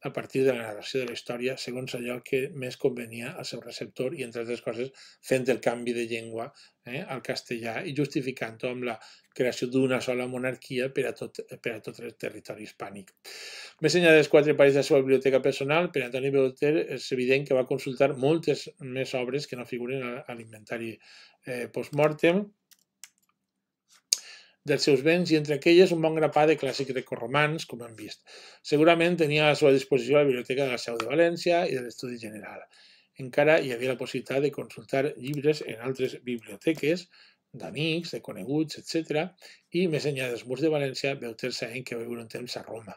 a partir de la narració de la història segons allò que més convenia al seu receptor i, entre altres coses, fent el canvi de llengua al castellà i justificant-ho amb la creació d'una sola monarquia per a tot el territori hispànic. Més enllà dels 4 pares de la seva biblioteca personal, per Antoni Beuter és evident que va consultar moltes més obres que no figuren a l'inventari post-mortem dels seus béns, i entre aquelles un bon grapat de clàssics grecorromans, com hem vist. Segurament tenia a la seva disposició la biblioteca de la Seu de València i de l'Estudi General. encara hi havia la possibilitat de consultar llibres en altres biblioteques, d'amics, de coneguts, etc. I més enllà dels murs de València, Beuter sabem que va viure un temps a Roma.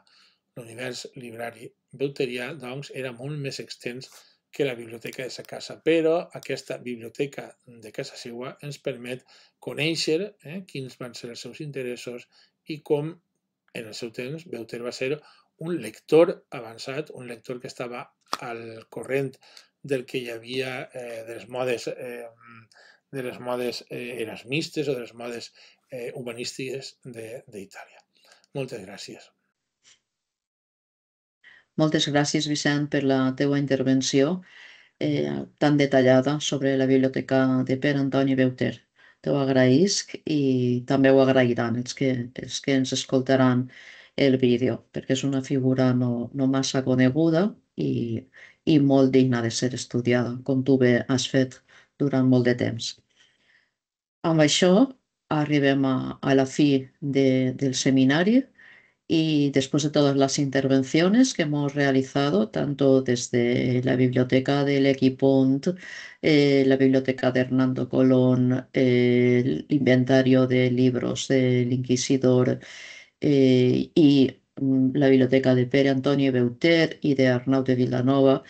L'univers librari beuterià, doncs, era molt més extens que la biblioteca de sa casa, però aquesta biblioteca de casa seva ens permet conèixer quins van ser els seus interessos i com en el seu temps Beuter va ser un lector avançat, un lector que estava al corrent del que hi havia de les modes erasmistes o de les modes humanístiques d'Itàlia. Moltes gràcies. Moltes gràcies, Vicent, per la teua intervenció tan detallada sobre la biblioteca de Pere Antoni Beuter. T'ho agraïsc i també ho agrairan els que ens escoltaran el vídeo, perquè és una figura no massa coneguda i molt digna de ser estudiada, com tu bé has fet durant molt de temps. Amb això arribem a la fi del seminario. Y después de todas las intervenciones que hemos realizado, tanto desde la biblioteca del Equipont, la biblioteca de Hernando Colón, el inventario de libros del Inquisidor y la biblioteca de Pere Antonio Beuter y de Arnau de Vilanova,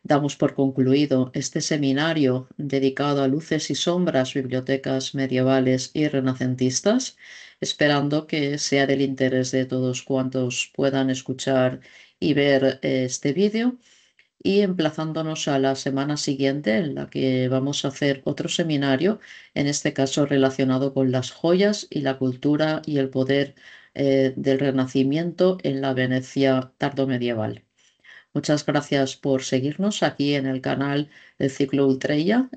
damos por concluido este seminario dedicado a luces y sombras, bibliotecas medievales y renacentistas, esperando que sea del interés de todos cuantos puedan escuchar y ver este vídeo, y emplazándonos a la semana siguiente en la que vamos a hacer otro seminario, en este caso relacionado con las joyas y la cultura y el poder del Renacimiento en la Venecia tardomedieval. Muchas gracias por seguirnos aquí en el canal del Ciclo Ultreya